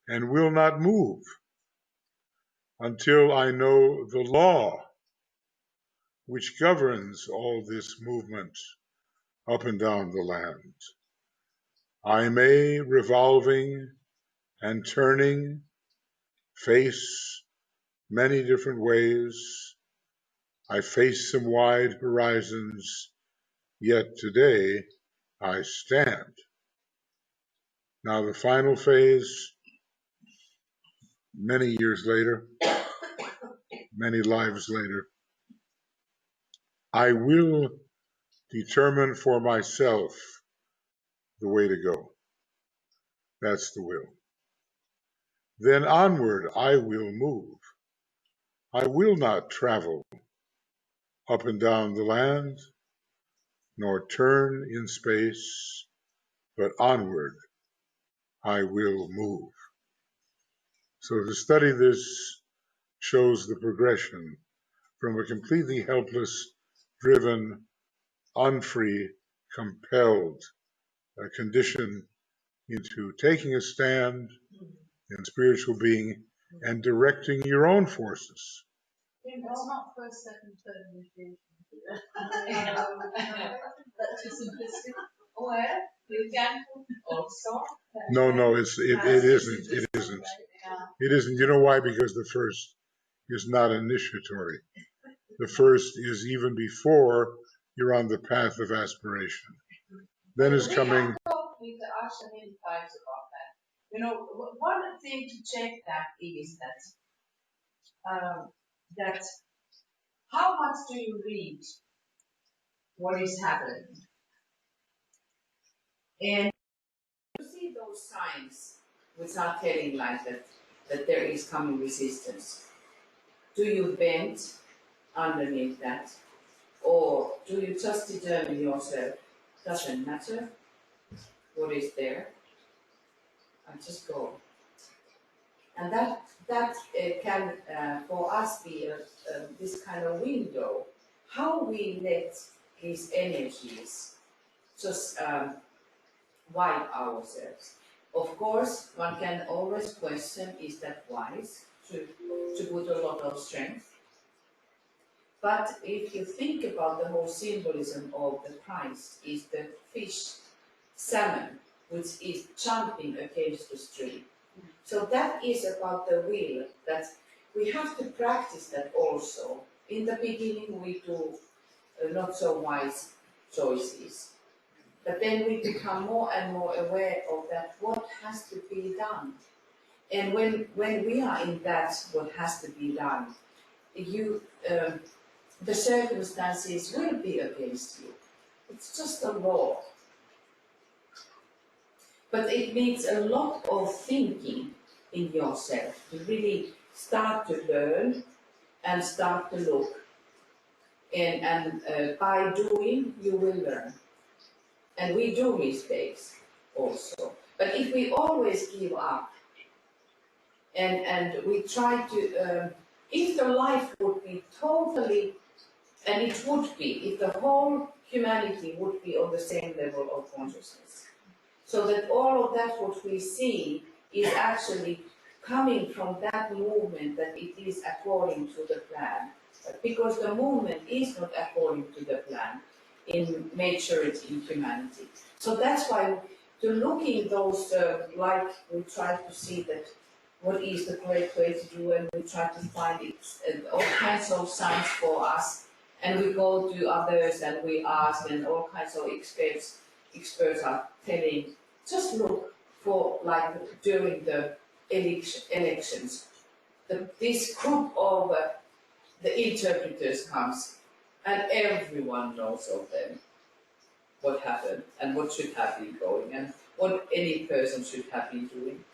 and will not move until I know the law which governs all this movement up and down the land. I may, revolving and turning, face many different ways. I face some wide horizons, yet today I stand. Now the final phase, many years later, many lives later, I will determine for myself the way to go. That's the will. Then onward I will move. I will not travel up and down the land, nor turn in space, but onward I will move. So to study this shows the progression from a completely helpless, driven, unfree, compelled condition into taking a stand in spiritual being and directing your own forces.
It's not first, second, third initiation. That's too simplistic.
Well, you can also.
No, it isn't. It isn't. It isn't. You know why? Because the first is not initiatory. The first is even before you're on the path of aspiration. Then is coming.
I talked with Asha many times about that. You know, one thing to check that is that how much do you read what is happening? And you see those signs which are telling like that there is coming resistance. Do you bend underneath that? Or do you just determine yourself? Doesn't matter what is there. I just go. And that can for us be this kind of window. How we let these energies just why ourselves. Of course, one can always question, is that wise to put a lot of strength? But if you think about the whole symbolism of the Christ, is the fish, salmon, which is jumping against the stream. So that is about the will, that we have to practice that also. In the beginning we do not so wise choices. But then we become more and more aware of that, what has to be done. And when we are in that, what has to be done, the circumstances will be against you. It's just a law. But it needs a lot of thinking in yourself to really start to learn and start to look. And by doing, you will learn. And we do mistakes also. But if we always give up and we try to, if the life would be totally, and it would be, if the whole humanity would be on the same level of consciousness, so that all of that what we see is actually coming from that movement, that it is according to the plan. But because the movement is not according to the plan in maturity in humanity. So that's why to look in those, like we try to see that what is the correct way to do, and we try to find it, all kinds of signs for us, and we go to others and we ask, and all kinds of experts are telling, just look for, like during the elections, this group of the interpreters comes, and everyone knows of them, what happened and what should have been going and what any person should have been doing.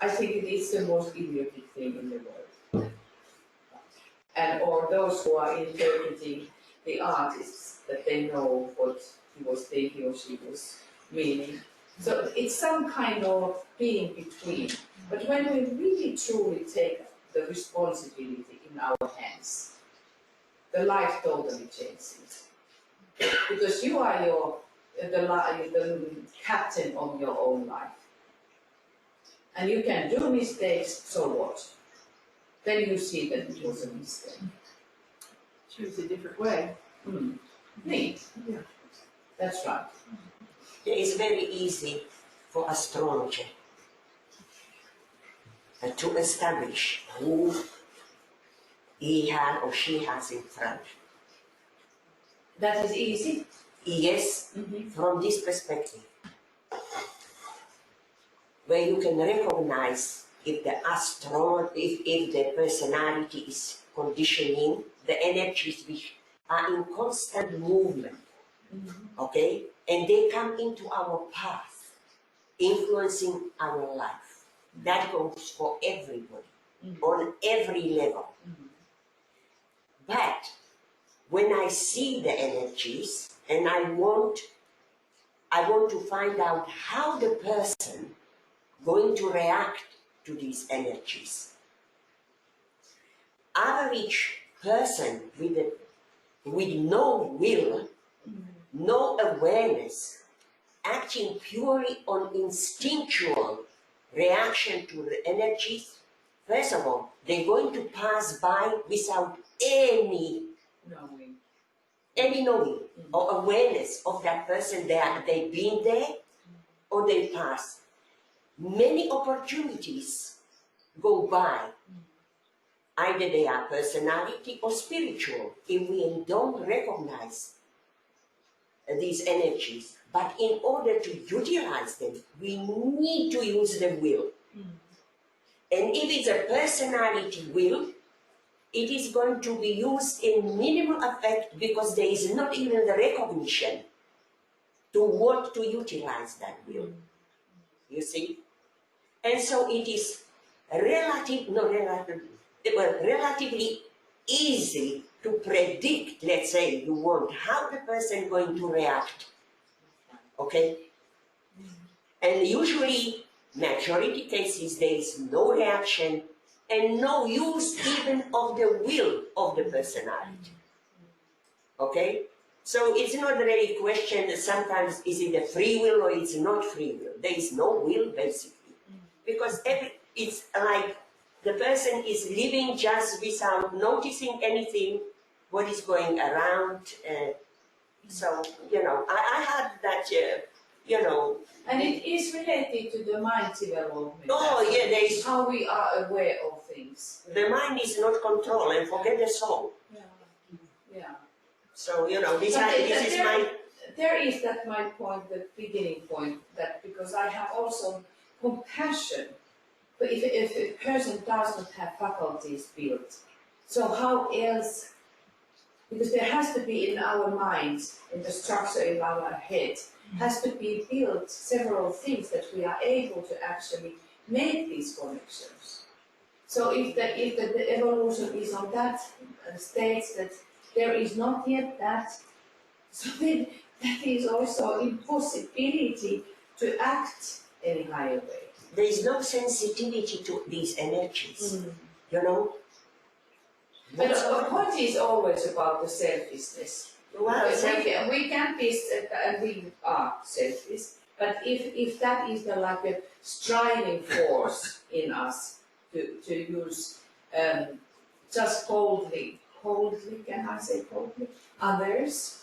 I think it is the most idiotic thing in the world. And or those who are interpreting the artists, that they know what he was thinking or she was meaning. So it's some kind of being between. But when we really truly take the responsibility in our hands, the life totally changes. Because you are the captain of your own life. And you can do mistakes, so what? Then you see that it was a mistake.
Choose a different way.
Neat.
Yeah.
That's right.
It is very easy for astrologer to establish who he has or she has in front.
That is easy?
Yes, from this perspective, where you can recognize if the personality is conditioning the energies which are in constant movement, okay, and they come into our path, influencing our life. That goes for everybody, on every level. But when I see the energies and I want to find out how the person going to react to these energies. Average person with no will, no awareness, acting purely on instinctual reaction to the energies, first of all, they're going to pass by without any knowing or awareness of that person. They've been there or they pass. Many opportunities go by. Either they are personality or spiritual, if we don't recognize these energies. But in order to utilize them, we need to use the will. And if it's a personality will, it is going to be used in minimal effect because there is not even the recognition to what to utilize that will. You see? And so it is relatively easy to predict, let's say, you want how the person is going to react. Okay? And usually, majority cases, there is no reaction and no use even of the will of the personality. Okay? So it's not really a question that sometimes is it a free will or it's not free will. There is no will basically. Because it's like the person is living just without noticing anything, what is going around. So, I had that,
And it is related to the mind development.
Oh, yeah, there is.
How we are aware of things.
The mind is not control, and forget the soul.
Yeah.
So, this is my...
There is that my point, the beginning point, that because I have also compassion. But if a person does not have faculties built, so how else? Because there has to be in our minds, in the structure in our head, has to be built several things that we are able to actually make these connections. So if the evolution is on that stage that there is not yet that, so then that is also impossibility to act any higher way.
There is no sensitivity to these energies,
But what is always about the selfishness?
Well,
we can be, and we are selfish, but if that is like a striving force in us to use just coldly, can I say coldly, others,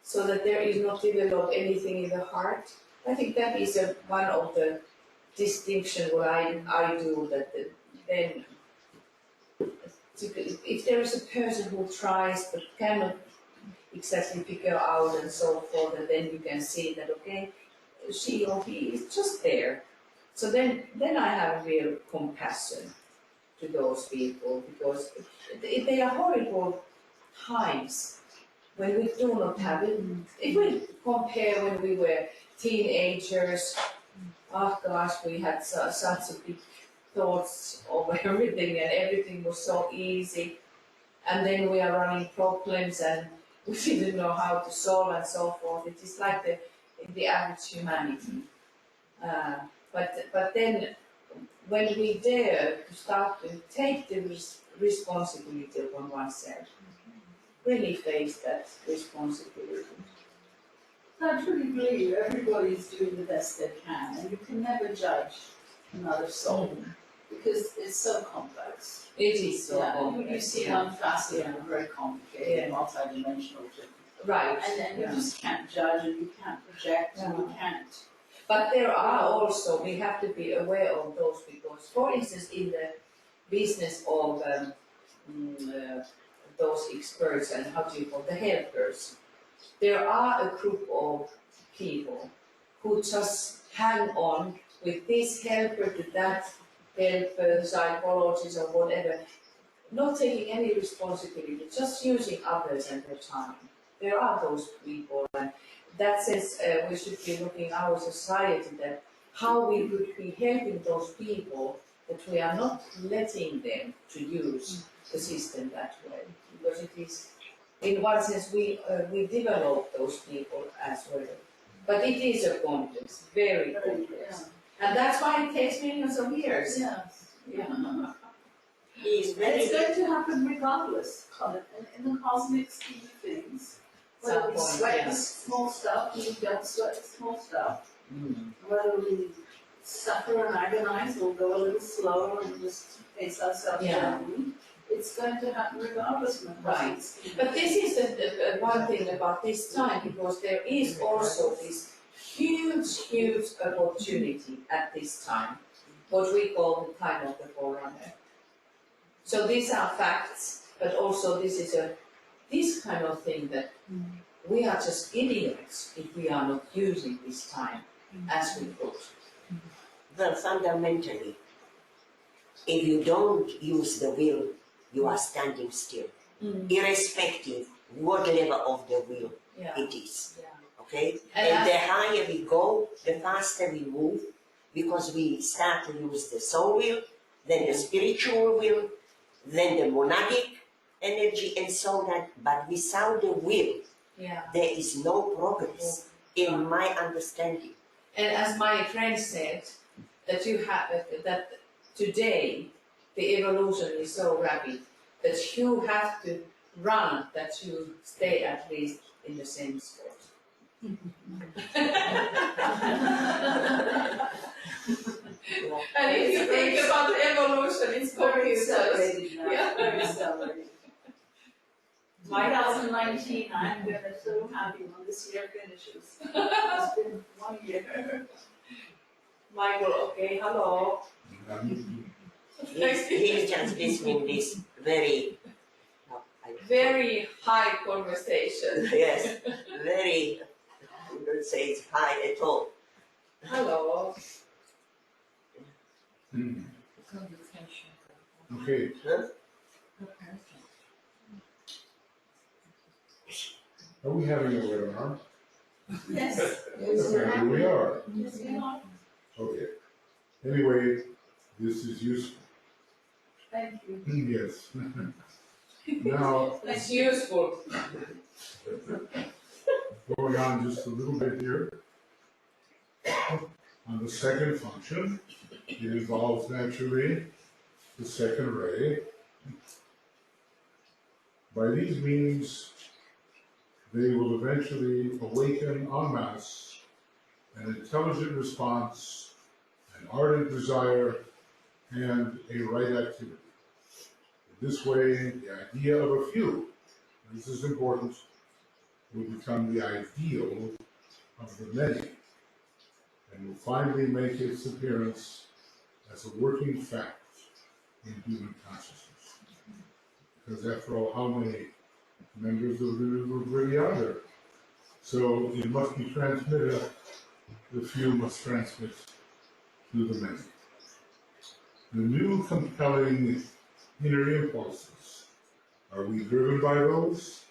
so that there is not developed anything in the heart, I think that is one of the distinction what I do, that then if there is a person who tries but cannot exactly figure out and so forth, and then you can see that okay, she or he is just there. So then I have real compassion to those people, because they are horrible times when we do not have it. If we compare when we were teenagers, oh gosh, we had such a big thoughts of everything, and everything was so easy. And then we are running problems and we didn't know how to solve and so forth. It is like the average humanity. But then when we dare to start to take the responsibility upon oneself, really face that responsibility.
I truly believe everybody's doing the best they can, and you can never judge another soul because it's so complex.
It is so complex.
You see one facet of a very complicated, multidimensional thing.
Right.
And then you just can't judge, and you can't project, and you can't.
But there are also, we have to be aware of those, because, for instance, in the business of those experts and how do you call the helpers, there are a group of people who just hang on with this helper to that helper, psychologist or whatever, not taking any responsibility, just using others and their time. There are those people, and that says we should be looking at our society, that how we would be helping those people, that we are not letting them to use the system that way, because it is, in one sense, we develop those people as well. But it is a complex, very complex. And that's why it takes millions of years.
It's going to happen regardless, in the cosmic scheme of things. Whether we sweat the small stuff, we don't sweat the small stuff. Whether we suffer and agonize, or go a little slower and just pace ourselves gently. It's going to happen regardless of the
right. But this is the one thing about this time, because there is also this huge opportunity at this time, what we call the time of the forerunner. So these are facts, but also this is this kind of thing that we are just idiots if we are not using this time as we could.
Well, fundamentally, if you don't use the will, you are standing still, irrespective what level of the will it is. Okay? And the higher we go, the faster we move, because we start to use the soul will, then the spiritual will, then the monadic energy, and so that. But without the will, there is no progress, in my understanding.
And as my friend said, that you have that today the evolution is so rapid that you have to run, that you stay at least in the same spot. And if you think about evolution, it's
Very
computers.
accelerated now,
Yeah.
very accelerated. 2019, I'm gonna so happy when this year finishes. It's been 1 year. Michael, okay, hello.
He's just listening this very,
Very high conversation.
yes, very, I wouldn't say it's high at all.
Hello.
Okay.
Huh?
Are we having a webinar?
Yes.
Okay, here we are.
Yes, we are.
Okay. Anyway, this is useful.
Thank you.
Yes. Now,
It's useful.
going on just a little bit here. On the second function, it involves naturally the second ray. By these means, they will eventually awaken en masse an intelligent response, an ardent desire, and a right activity. In this way, the idea of a few, and this is important, will become the ideal of the many, and will finally make its appearance as a working fact in human consciousness. Because after all, how many members of the group really are there? So it must be transmitted, the few must transmit to the many. The new compelling inner impulses, are we driven by those?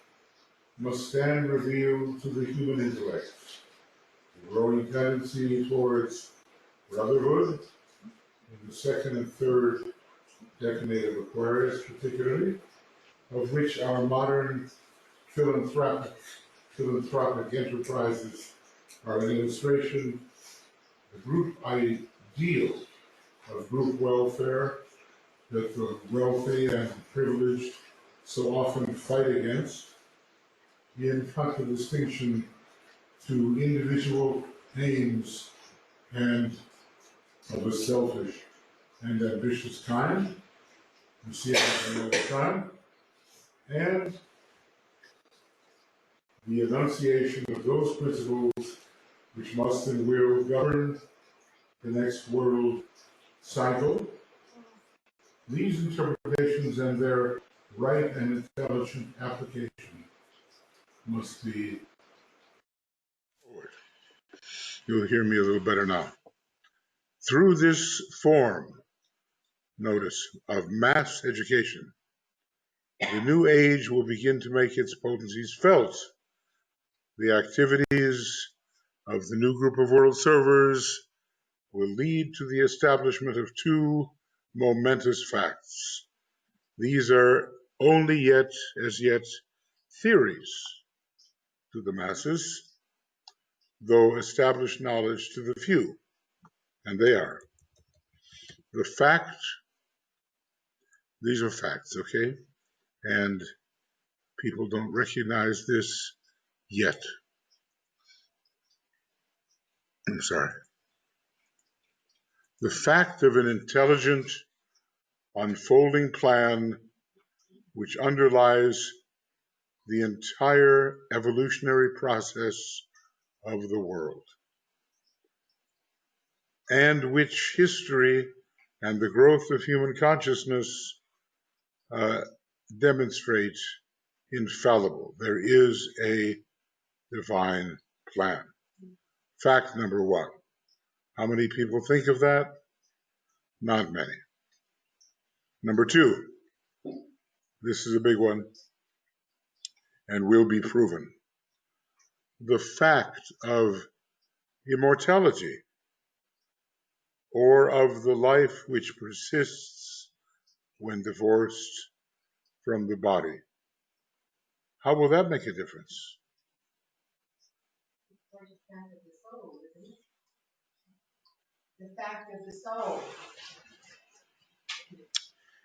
Must stand revealed to the human intellect. The growing tendency towards brotherhood in the second and third decade of Aquarius particularly, of which our modern philanthropic enterprises are an illustration. The group ideal of group welfare that the wealthy and privileged so often fight against, in contradistinction to individual aims and of a selfish and ambitious kind. You see it another time. And the enunciation of those principles which must and will govern the next world cycle. These interpretations and their right and intelligent application must be forward. You'll hear me a little better now. Through this form, notice, of mass education, the new age will begin to make its potencies felt. The activities of the new group of world servers will lead to the establishment of two momentous facts. These are only as yet, theories to the masses, though established knowledge to the few, and they are. The fact, these are facts, okay? And people don't recognize this yet. I'm sorry. The fact of an intelligent, unfolding plan which underlies the entire evolutionary process of the world, and which history and the growth of human consciousness demonstrate infallible. There is a divine plan. Fact number one. How many people think of that? Not many. Number two, this is a big one and will be proven. The fact of immortality, or of the life which persists when divorced from the body. How will that make a difference?
The fact of the soul.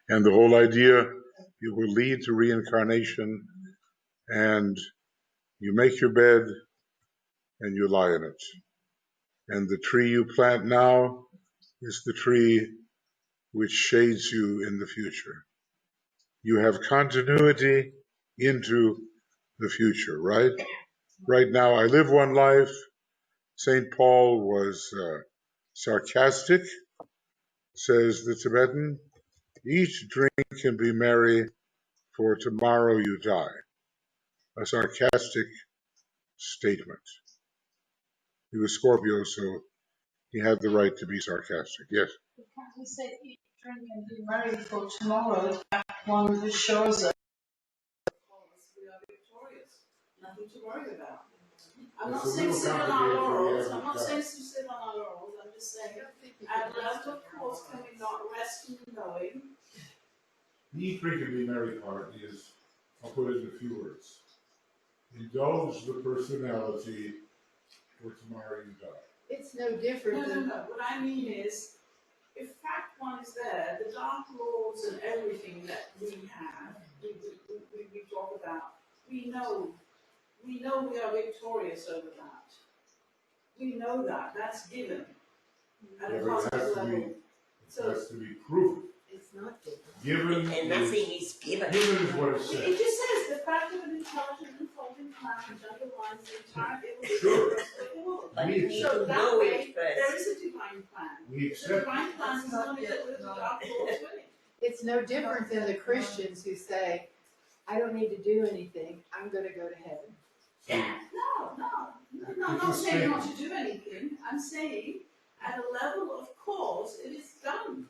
And the whole idea, it will lead to reincarnation and You make your bed and you lie in it. And the tree you plant now is the tree which shades you in the future. You have continuity into the future, right? Right now, I live one life. St. Paul was sarcastic, says the Tibetan. Eat, drink, and be merry, for tomorrow you die. A sarcastic statement. He was Scorpio, so he had the right to be sarcastic. Yes.
Can't we say eat, drink and be merry for tomorrow? In fact, one assures us
we are victorious. Nothing to worry about. I'm not
It's a
saying
little
sit on our
complicated for the
laurels. I'm
average
not
guy.
saying to sit on our laurels. I'm just saying, at last, of course, can we not rest in knowing?
The eat, drink, and be merry part is, I'll put it in a few words. Indulge the personality, for tomorrow you die.
It's no different than.
No. What I mean is, if fact one is there, the dark lords and everything that we have, we talk about, we know we are victorious over that. We know that. That's given at a cosmic level.
It has to be proven.
It's not different.
Given
And nothing is given.
Given is what it
It
says.
just says the fact of an intelligent unfolding plan which underlines the entire evolution
Sure.
of the world.
But you need
So
to
that
know
way,
it
there
first.
is a divine plan.
We
The
accept.
divine plan is not the dark lords winning.
It's no different than the Christians who say, I don't need to do anything, I'm gonna go to heaven.
No, I'm not saying not to do anything. I'm saying at a level of cause, it is done.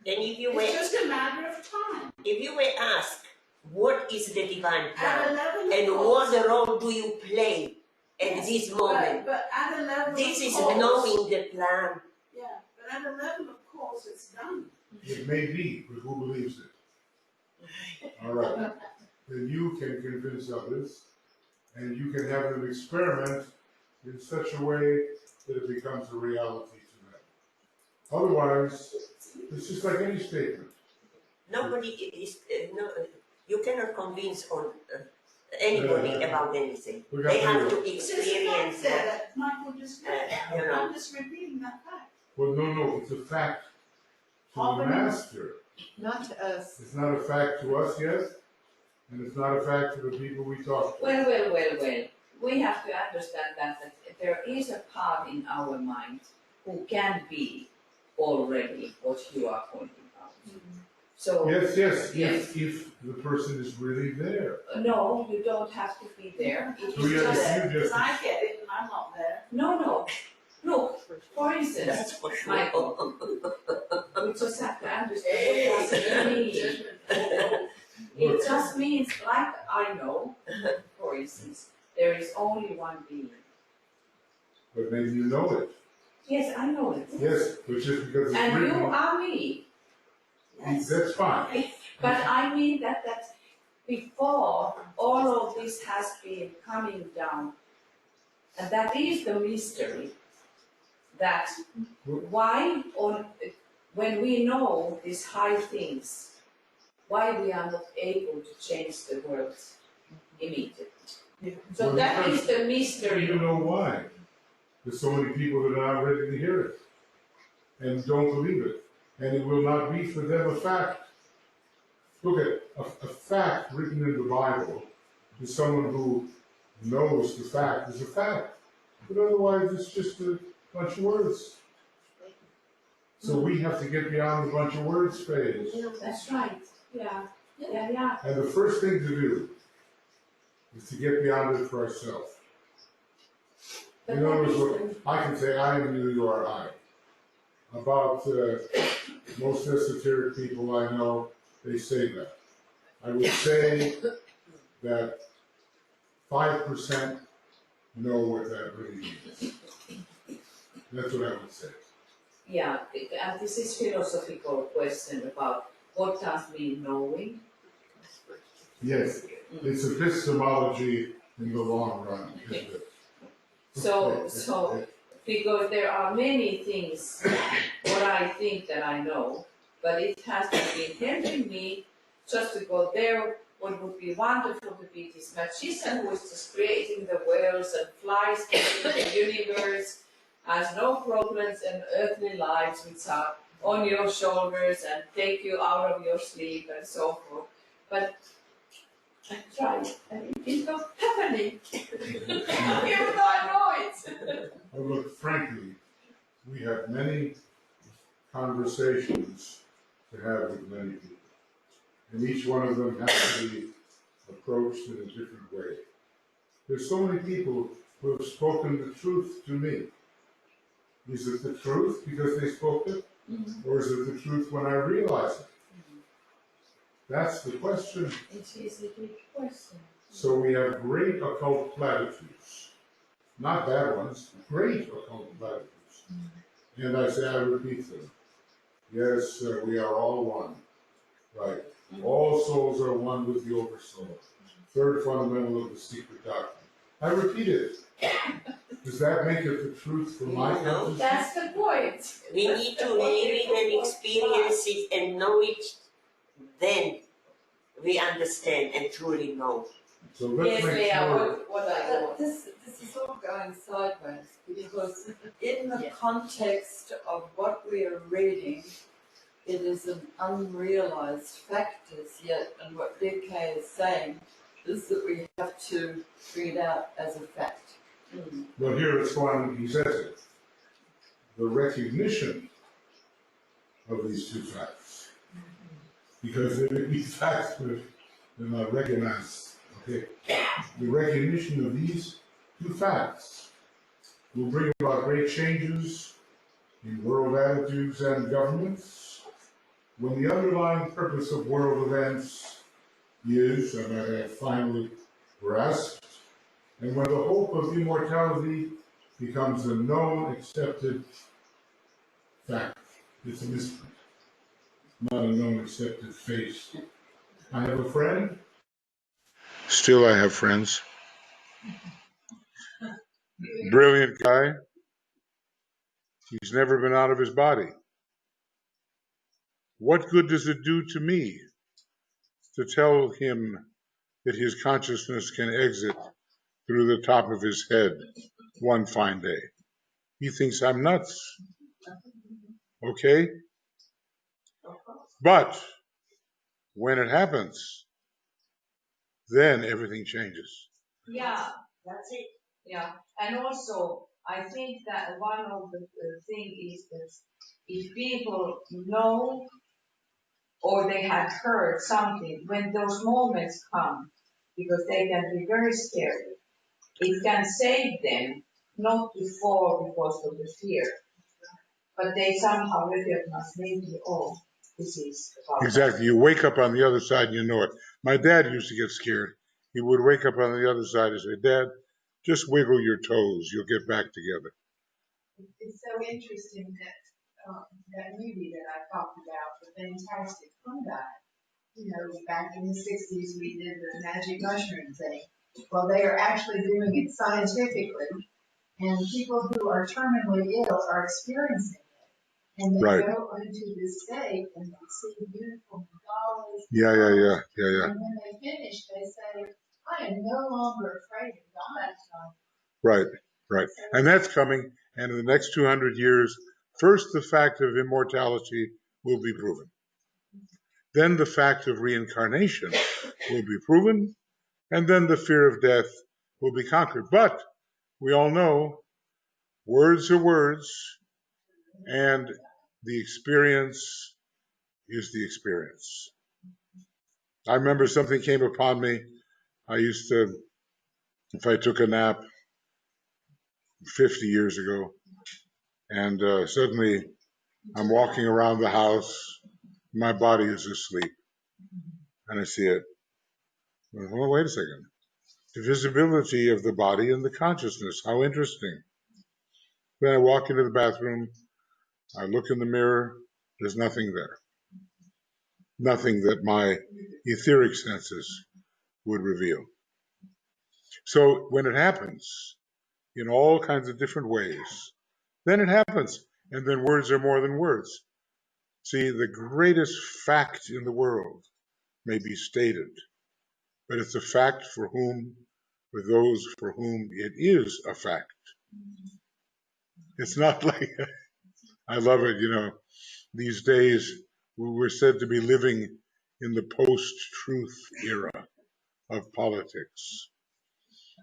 Then if you
It's
were,
just a matter of time.
if you were asked, what is the divine
At a
plan?
level of
And
cause.
what role do you play at
Yes,
this moment?
But at a level
This
of
is
cause.
knowing the plan.
Yeah, but at a level of cause, it's done.
It may be, but who believes it? All right. Then you can convince others, and you can have them experiment in such a way that it becomes a reality to them. Otherwise, it's just like any statement.
Nobody is, you cannot convince anybody about anything.
We got
They have
to-
to experience that.
That Michael just read.
you know.
I'm just repeating that fact.
Well, no, it's a fact to the master.
Not to us.
It's not a fact to us yet, and it's not a fact to the people we talk to.
Well. We have to understand that there is a part in our mind who can be already what you are pointing out. So
Yes, if the person is really there.
no, you don't have to be there. It
So
is
you
just
just-
I get it, and I'm not there. No. Look, for instance,
That's for sure.
Michael, we just have to understand what does it mean. It just means, like I know, for instance, there is only one being.
But maybe you know it.
Yes, I know it.
Yes, but just because it's
And you
written,
are me. Yes.
that's fine.
But I mean that before all of this has been coming down, and that is the mystery, that why when we know these high things, why we are not able to change the world immediately. So
Well,
that
because
is the mystery.
You know why? There's so many people that are not ready to hear it and don't believe it. And it will not be for them a fact. Look at a fact written in the Bible is someone who knows the fact is a fact. But otherwise it's just a bunch of words. So we have to get beyond the bunch of words phase.
That's right. Yeah.
And the first thing to do is to get beyond it for ourselves.
But
In other
that
words,
is
I can say I am you are I. About most esoteric people I know, they say that. I would say that 5% know what that really means. That's what I would say.
Yeah, and this is philosophical question about what does mean knowing.
Yes, it's epistemology in the long run, isn't it?
So because there are many things what I think that I know, but it has been helping me just to go there. what would be wonderful to be this magician who is just creating the worlds and flies through the universe, has no problems and earthly lives which are on your shoulders and take you out of your sleep and so forth. But I tried and it is not happening. Even though I know it.
Well, look, frankly, we have many conversations to have with many people. And each one of them has to be approached in a different way. There's so many people who have spoken the truth to me. Is it the truth because they spoke it? Or is it the truth when I realize it? That's the question.
It is a big question.
So we have great occult platitudes. Not bad ones, great occult platitudes. And I say, I repeat them. Yes, we are all one. Right. All souls are one with the Oversoul. Third fundamental of the secret doctrine. I repeat it. Does that make it the truth for my consciousness?
That's the point.
We need to live it and experience it and know it. Then we understand and truly know.
So let's make sure.
What I know.
This is all going sideways because in the context of what we are reading, it is an unrealized fact as yet, and what DK is saying is that we have to read out as a fact.
Well, here it's one, he says it. The recognition of these two facts. Because these facts they're not recognized. Okay. The recognition of these two facts will bring about great changes in world attitudes and governments. When the underlying purpose of world events is, and I have finally grasped, and when the hope of immortality becomes a known, accepted fact, it's a mystery, not a known, accepted face. I have a friend. Still, I have friends. Brilliant guy. He's never been out of his body. What good does it do to me to tell him that his consciousness can exit through the top of his head one fine day? He thinks I'm nuts. Okay? But when it happens, then everything changes.
Yeah, that's it. Yeah, and also I think that one of the thing is that if people know or they have heard something, when those moments come, because they can be very scary, it can save them not to fall because of the fear, but they somehow recognize maybe, oh, this is about
Exactly. You wake up on the other side and you know it. My dad used to get scared. He would wake up on the other side and say, Dad, just wiggle your toes. You'll get back together.
It's so interesting that that movie that I talked about, the Fantastic Fungi. You know, back in the 60s, we did the magic mushroom thing. Well, they are actually doing it scientifically, and people who are terminally ill are experiencing it. And they
Right.
go into this state and they see beautiful dolls.
Yeah.
And when they finish, they say, I am no longer afraid of God.
Right. And that's coming. And in the next 200 years, first the fact of immortality will be proven. Then the fact of reincarnation will be proven. And then the fear of death will be conquered. But we all know words are words, and the experience is the experience. I remember something came upon me. I used to, if I took a nap 50 years ago, and suddenly I'm walking around the house, my body is asleep, and I see it. Well, wait a second. The visibility of the body and the consciousness, how interesting. Then I walk into the bathroom, I look in the mirror, there's nothing there. Nothing that my etheric senses would reveal. So when it happens, in all kinds of different ways, then it happens. And then words are more than words. See, the greatest fact in the world may be stated but it's a fact for those for whom it is a fact. It's not like, I love it, these days we're said to be living in the post-truth era of politics.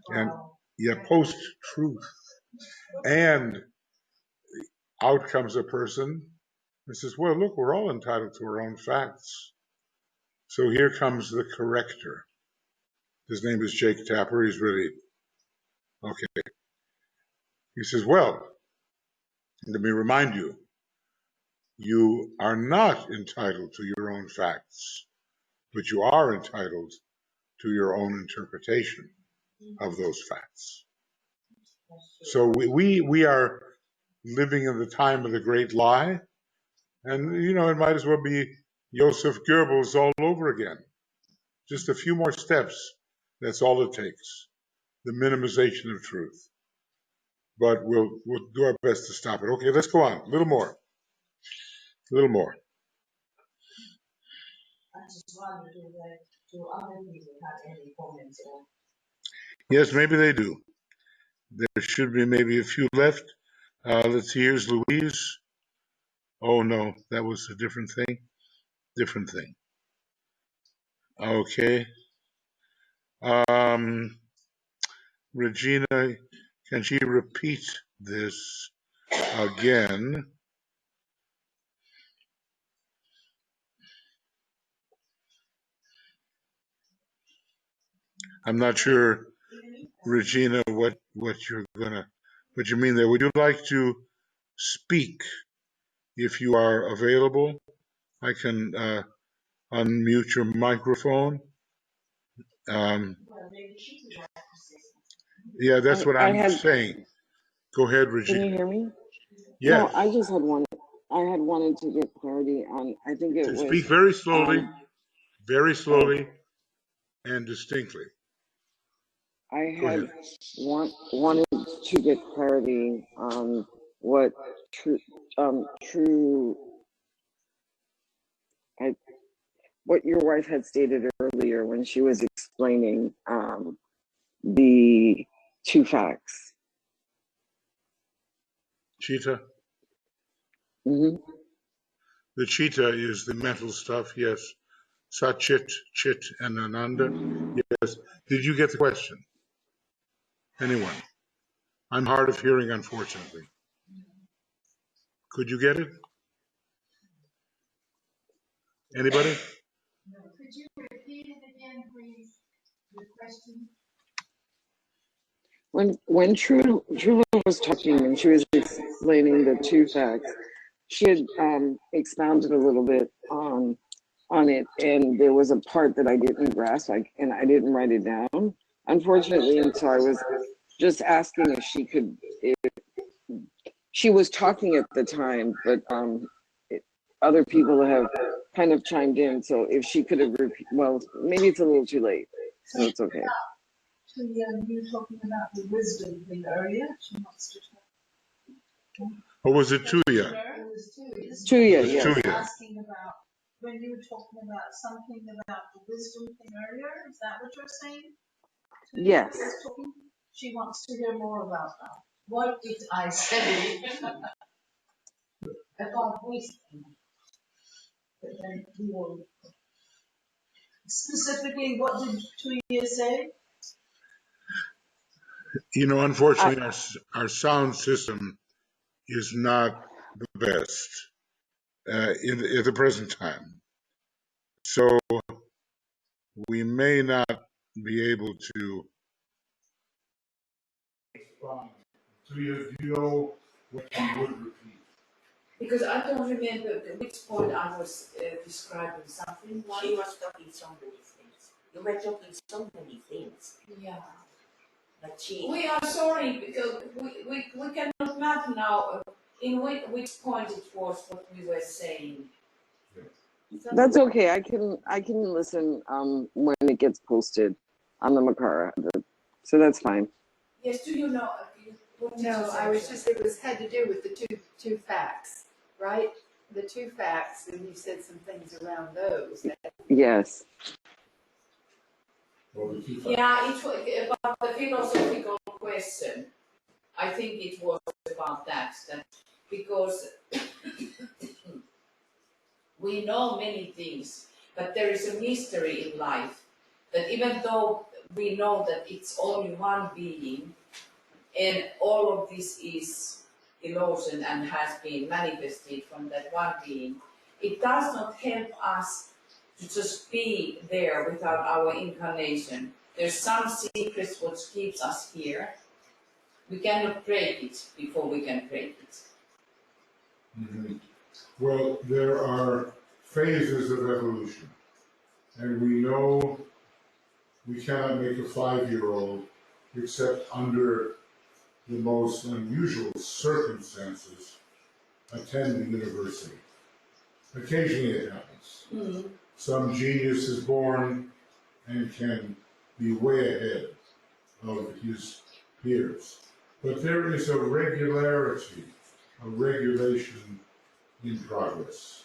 And yeah, post-truth. And out comes a person and says, well, look, we're all entitled to our own facts. So here comes the corrector. His name is Jake Tapper. He's really, okay. He says, well, let me remind you, you are not entitled to your own facts, but you are entitled to your own interpretation of those facts. So we are living in the time of the great lie, and it might as well be Joseph Goebbels all over again. Just a few more steps. That's all it takes. The minimization of truth. But we'll do our best to stop it. Okay, let's go on. A little more.
I just wondered do other people have any comments on?
Yes, maybe they do. There should be maybe a few left. Let's see, here's Louise. Oh no, that was a different thing. Okay. Regina, can she repeat this again? I'm not sure, Regina, what you mean there. Would you like to speak if you are available? I can unmute your microphone. Yeah, that's what I'm saying. Go ahead, Regina.
Can you hear me?
Yes.
No, I just had wanted to get clarity on, I think it was.
Speak very slowly, and distinctly.
I had wanted to get clarity on what what your wife had stated earlier when she was explaining the two facts.
Chitta?
Mm-hmm.
The chitta is the mental stuff, yes. Satchit, Chit, and Ananda. Yes. Did you get the question? Anyone? I'm hard of hearing, unfortunately. Could you get it? Anybody?
No. Could you repeat it again, please? The question?
When Trula was talking and she was explaining the two facts, she had expounded a little bit on it, and there was a part that I didn't grasp, and I didn't write it down, unfortunately, and so I was just asking if she was talking at the time, but other people have kind of chimed in, so if she could have well, maybe it's a little too late, so it's okay.
You were talking about the wisdom thing earlier. She wants to talk.
Or was it Tuya?
It was Tuya.
Tuya, yes.
Tuya.
Asking about when you were talking about something about the wisdom thing earlier. Is that what you're saying? Tuya
yes.
was talking? She wants to hear more about that. What did I say about wisdom? But then we will. Specifically, what did Tuya say?
Unfortunately, our sound system is not the best at the present time. So we may not be able to. Do you know what you would repeat?
Because I don't remember at which point I was describing something.
She was talking so many things. You were talking so many things.
Yeah.
But she.
We are sorry because we cannot map now in which point it was what we were saying.
That's okay. I can listen when it gets posted on the Makara, so that's fine.
Yes. Do you know?
No, I was just. It had to do with the two facts, right? The two facts, and you said some things around those.
Yes.
Or the two facts?
Yeah, it was about the philosophical question. I think it was about that because we know many things, but there is a mystery in life that even though we know that it's only one being and all of this is illusion and has been manifested from that one being, it does not help us to just be there without our incarnation. There's some secrets which keeps us here. We cannot break it before we can break it.
Mm-hmm. Well, there are phases of evolution, and we know we cannot make a 5-year-old except under the most unusual circumstances attend the university. Occasionally it happens. Mm-hmm. Some genius is born and can be way ahead of his peers. But there is a regularity, a regulation in progress.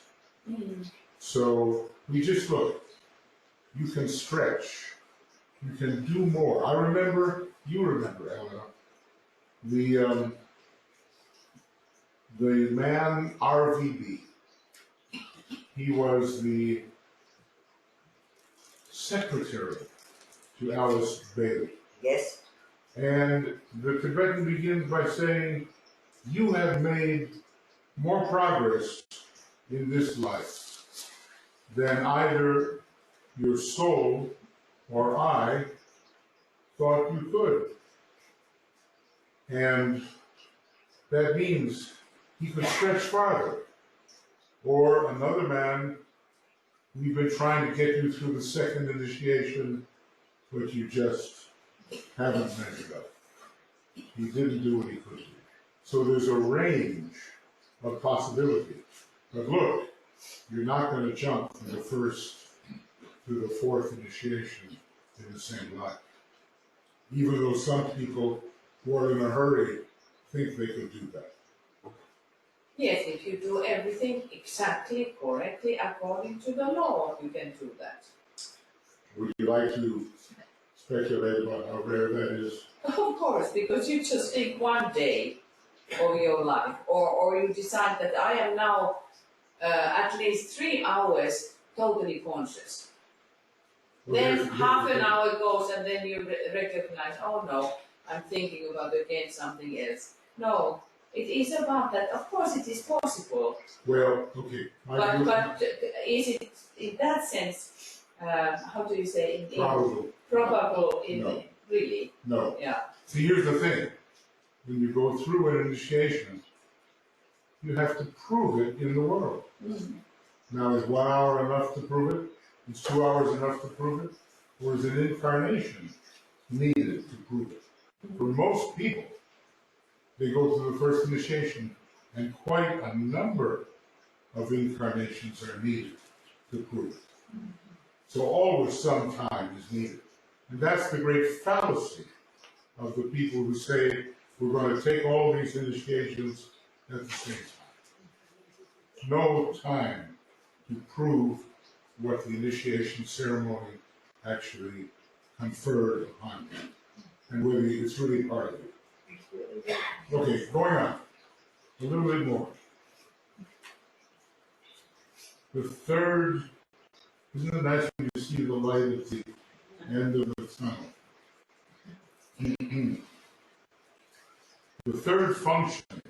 Mm. So we just look, you can stretch, you can do more. I remember, you remember, Elena, the man RVB, he was the secretary to Alice Bailey.
Yes.
And the Tibetan begins by saying, you have made more progress in this life than either your soul or I thought you could. And that means he could stretch farther. Or another man, we've been trying to get you through the second initiation, but you just haven't measured up. He didn't do what he could do. So there's a range of possibilities. But look, you're not going to jump from the first to the fourth initiation in the same life. Even though some people who are in a hurry think they could do that.
Yes, if you do everything exactly, correctly, according to the law, you can do that.
Would you like to speculate about how rare that is?
Of course, because you just think one day of your life, or you decide that I am now at least 3 hours totally conscious.
Well,
then half an hour goes and then you recognize, oh no, I'm thinking about again something else. No, it is about that. Of course it is possible.
Well, okay.
But is it in that sense, how do you say?
Probable.
Probable in
No.
Really?
No.
Yeah.
See, here's the thing. When you go through an initiation, you have to prove it in the world. Mm-hmm. Now, is 1 hour enough to prove it? Is 2 hours enough to prove it? Or is an incarnation needed to prove it? Mm-hmm. For most people, they go through the first initiation, and quite a number of incarnations are needed to prove it. Mm-hmm. So always some time is needed. And that's the great fallacy of the people who say, we're going to take all these initiations at the same time. No time to prove what the initiation ceremony actually conferred upon you, and whether it's really part of you. Okay, going on. A little bit more. The third, isn't it nice when you see the light at the end of the tunnel? The third function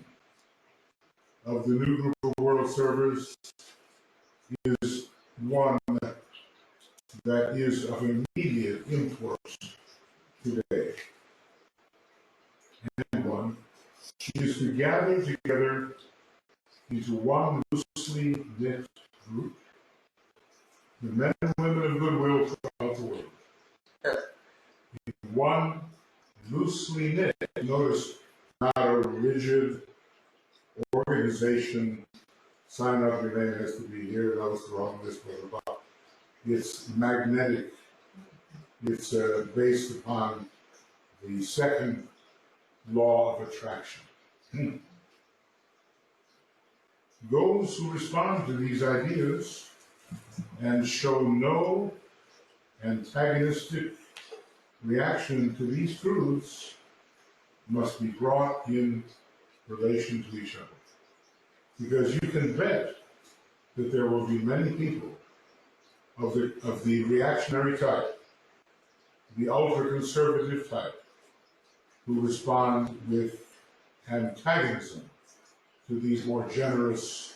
of the new group of world servers is one that is of immediate import today. And one is to gather together into one loosely knit group, the men and women of goodwill throughout the world. In one loosely knit, notice, not a rigid organization, sign up, your name has to be here, that was the wrong list, blah, blah, blah. It's magnetic. It's based upon the second law of attraction. Those who respond to these ideas and show no antagonistic reaction to these truths must be brought in relation to each other. Because you can bet that there will be many people of the reactionary type, the ultra-conservative type, who respond with antagonism to these more generous,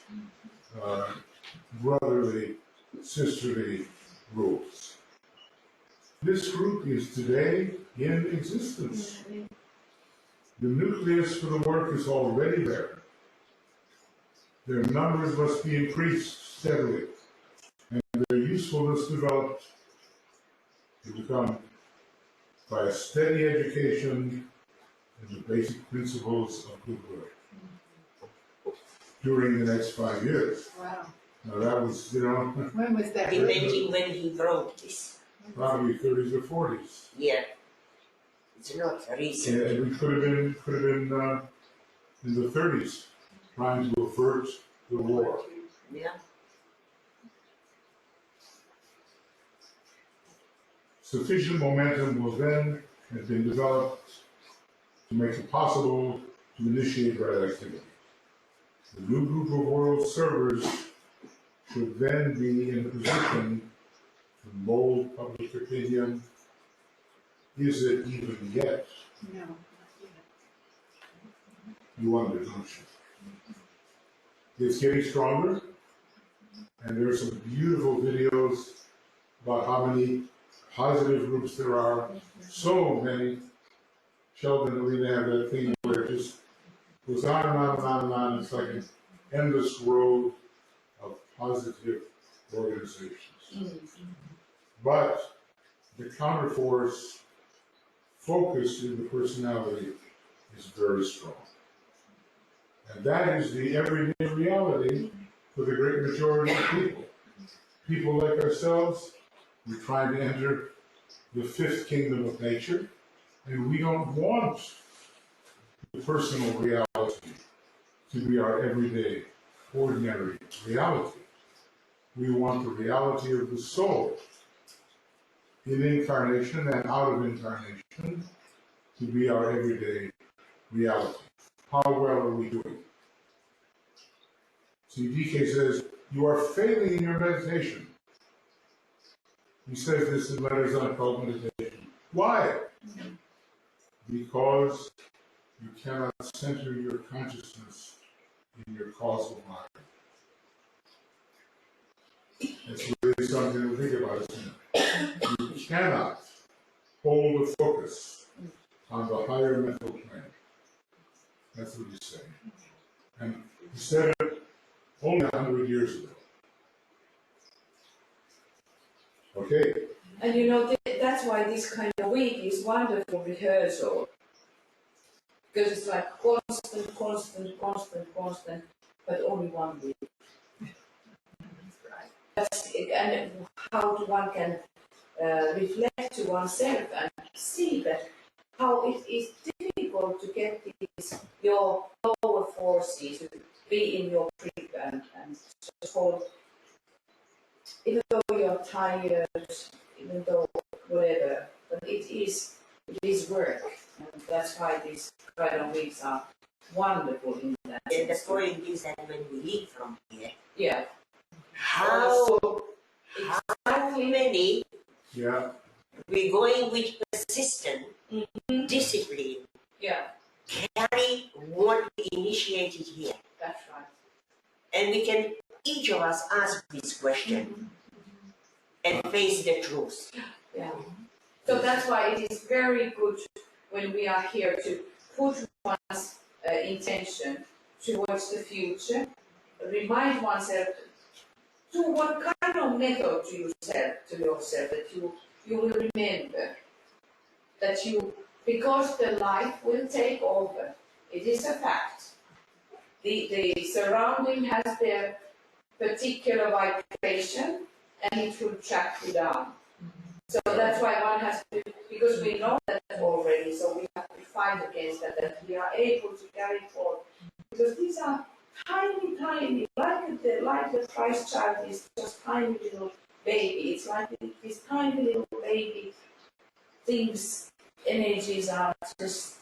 brotherly, sisterly rules. This group is today in existence. The nucleus for the work is already there. Their numbers must be increased steadily, and their usefulness developed to become by a steady education in the basic principles of goodwill during the next 5 years.
Wow.
Now that was, you know,
When was that?
Depending when he wrote this.
probably 30s or 40s.
Yeah. It's not recent.
And we could have been in the 30s, trying to avert the war.
Yeah.
Sufficient momentum will then have been developed to make it possible to initiate right activity. The new group of world servers should then be in a position to mold public opinion. Is it even yet?
No.
You wonder, don't you? It's getting stronger, and there are some beautiful videos about how many positive groups there are. So many. Sheldon and Alina have that thing where it just goes on and on and on and on. It's like an endless road of positive organizations. But the counterforce focused in the personality is very strong. And that is the everyday reality for the great majority of people. People like ourselves, we're trying to enter the fifth kingdom of nature, and we don't want the personal reality to be our everyday, ordinary reality. We want the reality of the soul in incarnation and out of incarnation to be our everyday reality. How well are we doing? See, DK says, you are failing in your meditation. He says this in Letters on Occult Meditation. Why? Because you cannot center your consciousness in your causal mind. It's really something to think about, isn't it? You cannot hold a focus on the higher mental plane. That's what he's saying. And he said it only 100 years ago. Okay.
And you know, that's why this kind of week is wonderful rehearsal. Because it's like constant, but only 1 week. And how one can reflect to oneself and see that how it is difficult to get your lower forces to be in your grip and just hold, even though you're tired, even though whatever, but it is work, and that's why these kind of weeks are wonderful in that.
And the point is that when we leave from here,
yeah,
how many we're going with persistent discipline, carry what we initiated here.
That's right.
And we can, each of us, ask this question and face the truth.
Yeah. So that's why it is very good when we are here to put one's intention towards the future, remind oneself to what kind of method to yourself that you will remember, that you, because the life will take over. It is a fact. The surrounding has their particular vibration and it will track you down. So that's why one has to, because we know that already, so we have to fight against that we are able to carry forward. Because these are tiny, like the Christ child is just tiny little baby. It's like this tiny little baby things, energies are just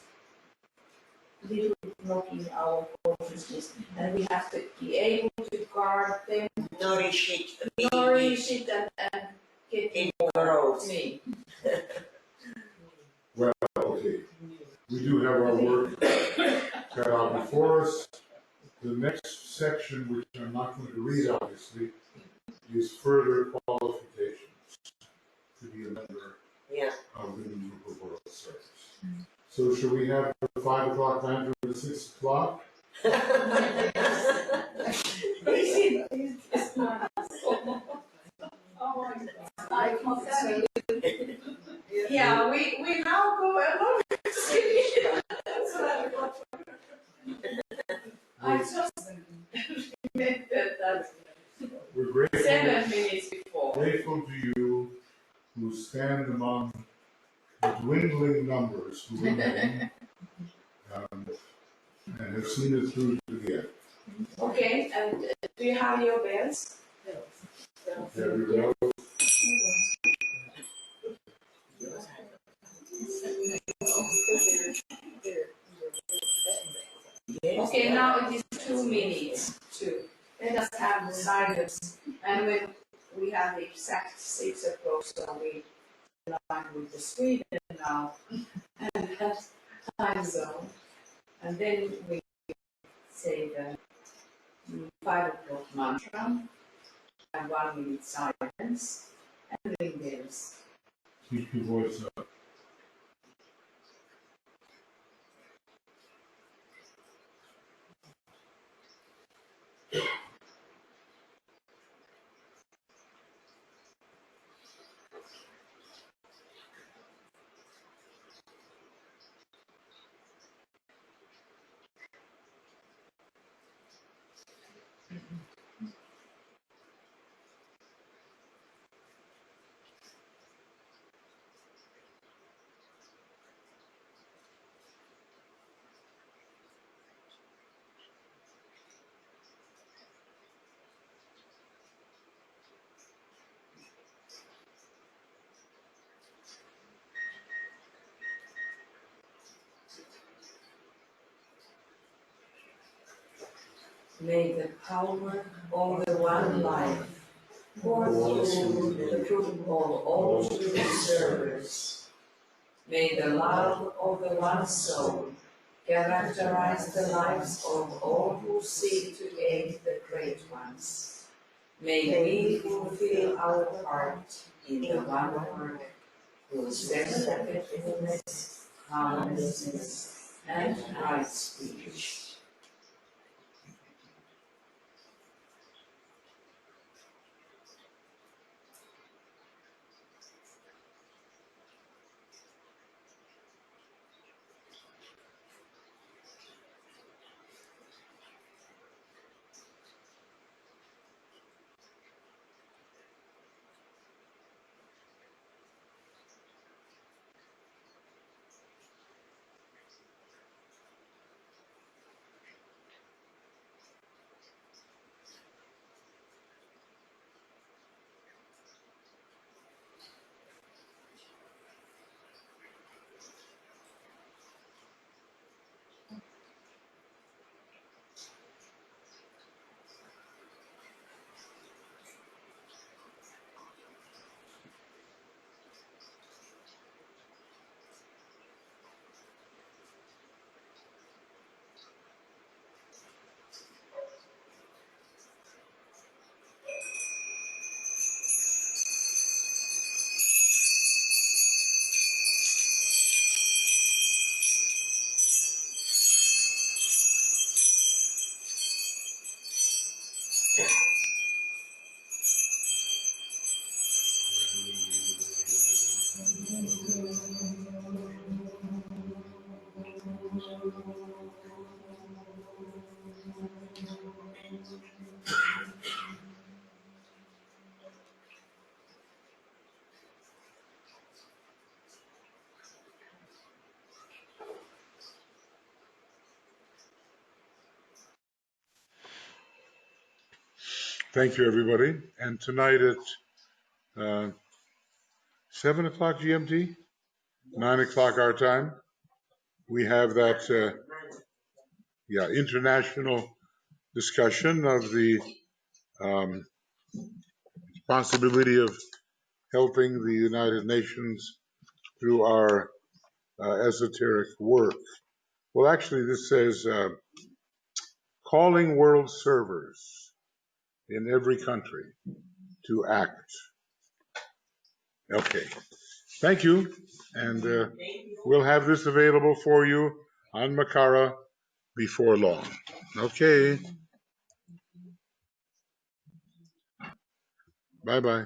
little bit blocking our consciousness, and we have to be able to guard them,
Nourish it,
and get
it
more
grows.
me.
Well, okay. We do have our work cut out before us. The next section, which I'm not going to read, obviously, is further qualifications to be a member of the New World Service. So should we have the 5 o'clock banter at 6 o'clock?
Yeah, we now go along. That's what I got. I just remembered that
We're grateful,
7 minutes before.
grateful to you who stand among the dwindling numbers who remain and have seen it through to the end.
Okay, and do you have your bells?
There we go.
Okay, now it is 2 minutes to let us have the silence, and when we have the exact 6 o'clock, so we align with the Sweden now and that time zone, and then we say the 5 o'clock mantra and 1 minute silence and ring bells.
Keep your voice up.
May the power of the one life pour through the protocol all to the servers. May the love of the one soul characterize the lives of all who seek to aid the great ones. May we fulfill our part in the one word whose effectiveness, harmlessness, and right speech. Thank you, everybody. And tonight at 7 o'clock GMT?
9 o'clock our time, we have that international discussion of the possibility of helping the United Nations through our esoteric work. Well, actually, this says calling world servers in every country to act. Okay, thank you. And we'll have this available for you on Makara before long. Okay. Bye-bye.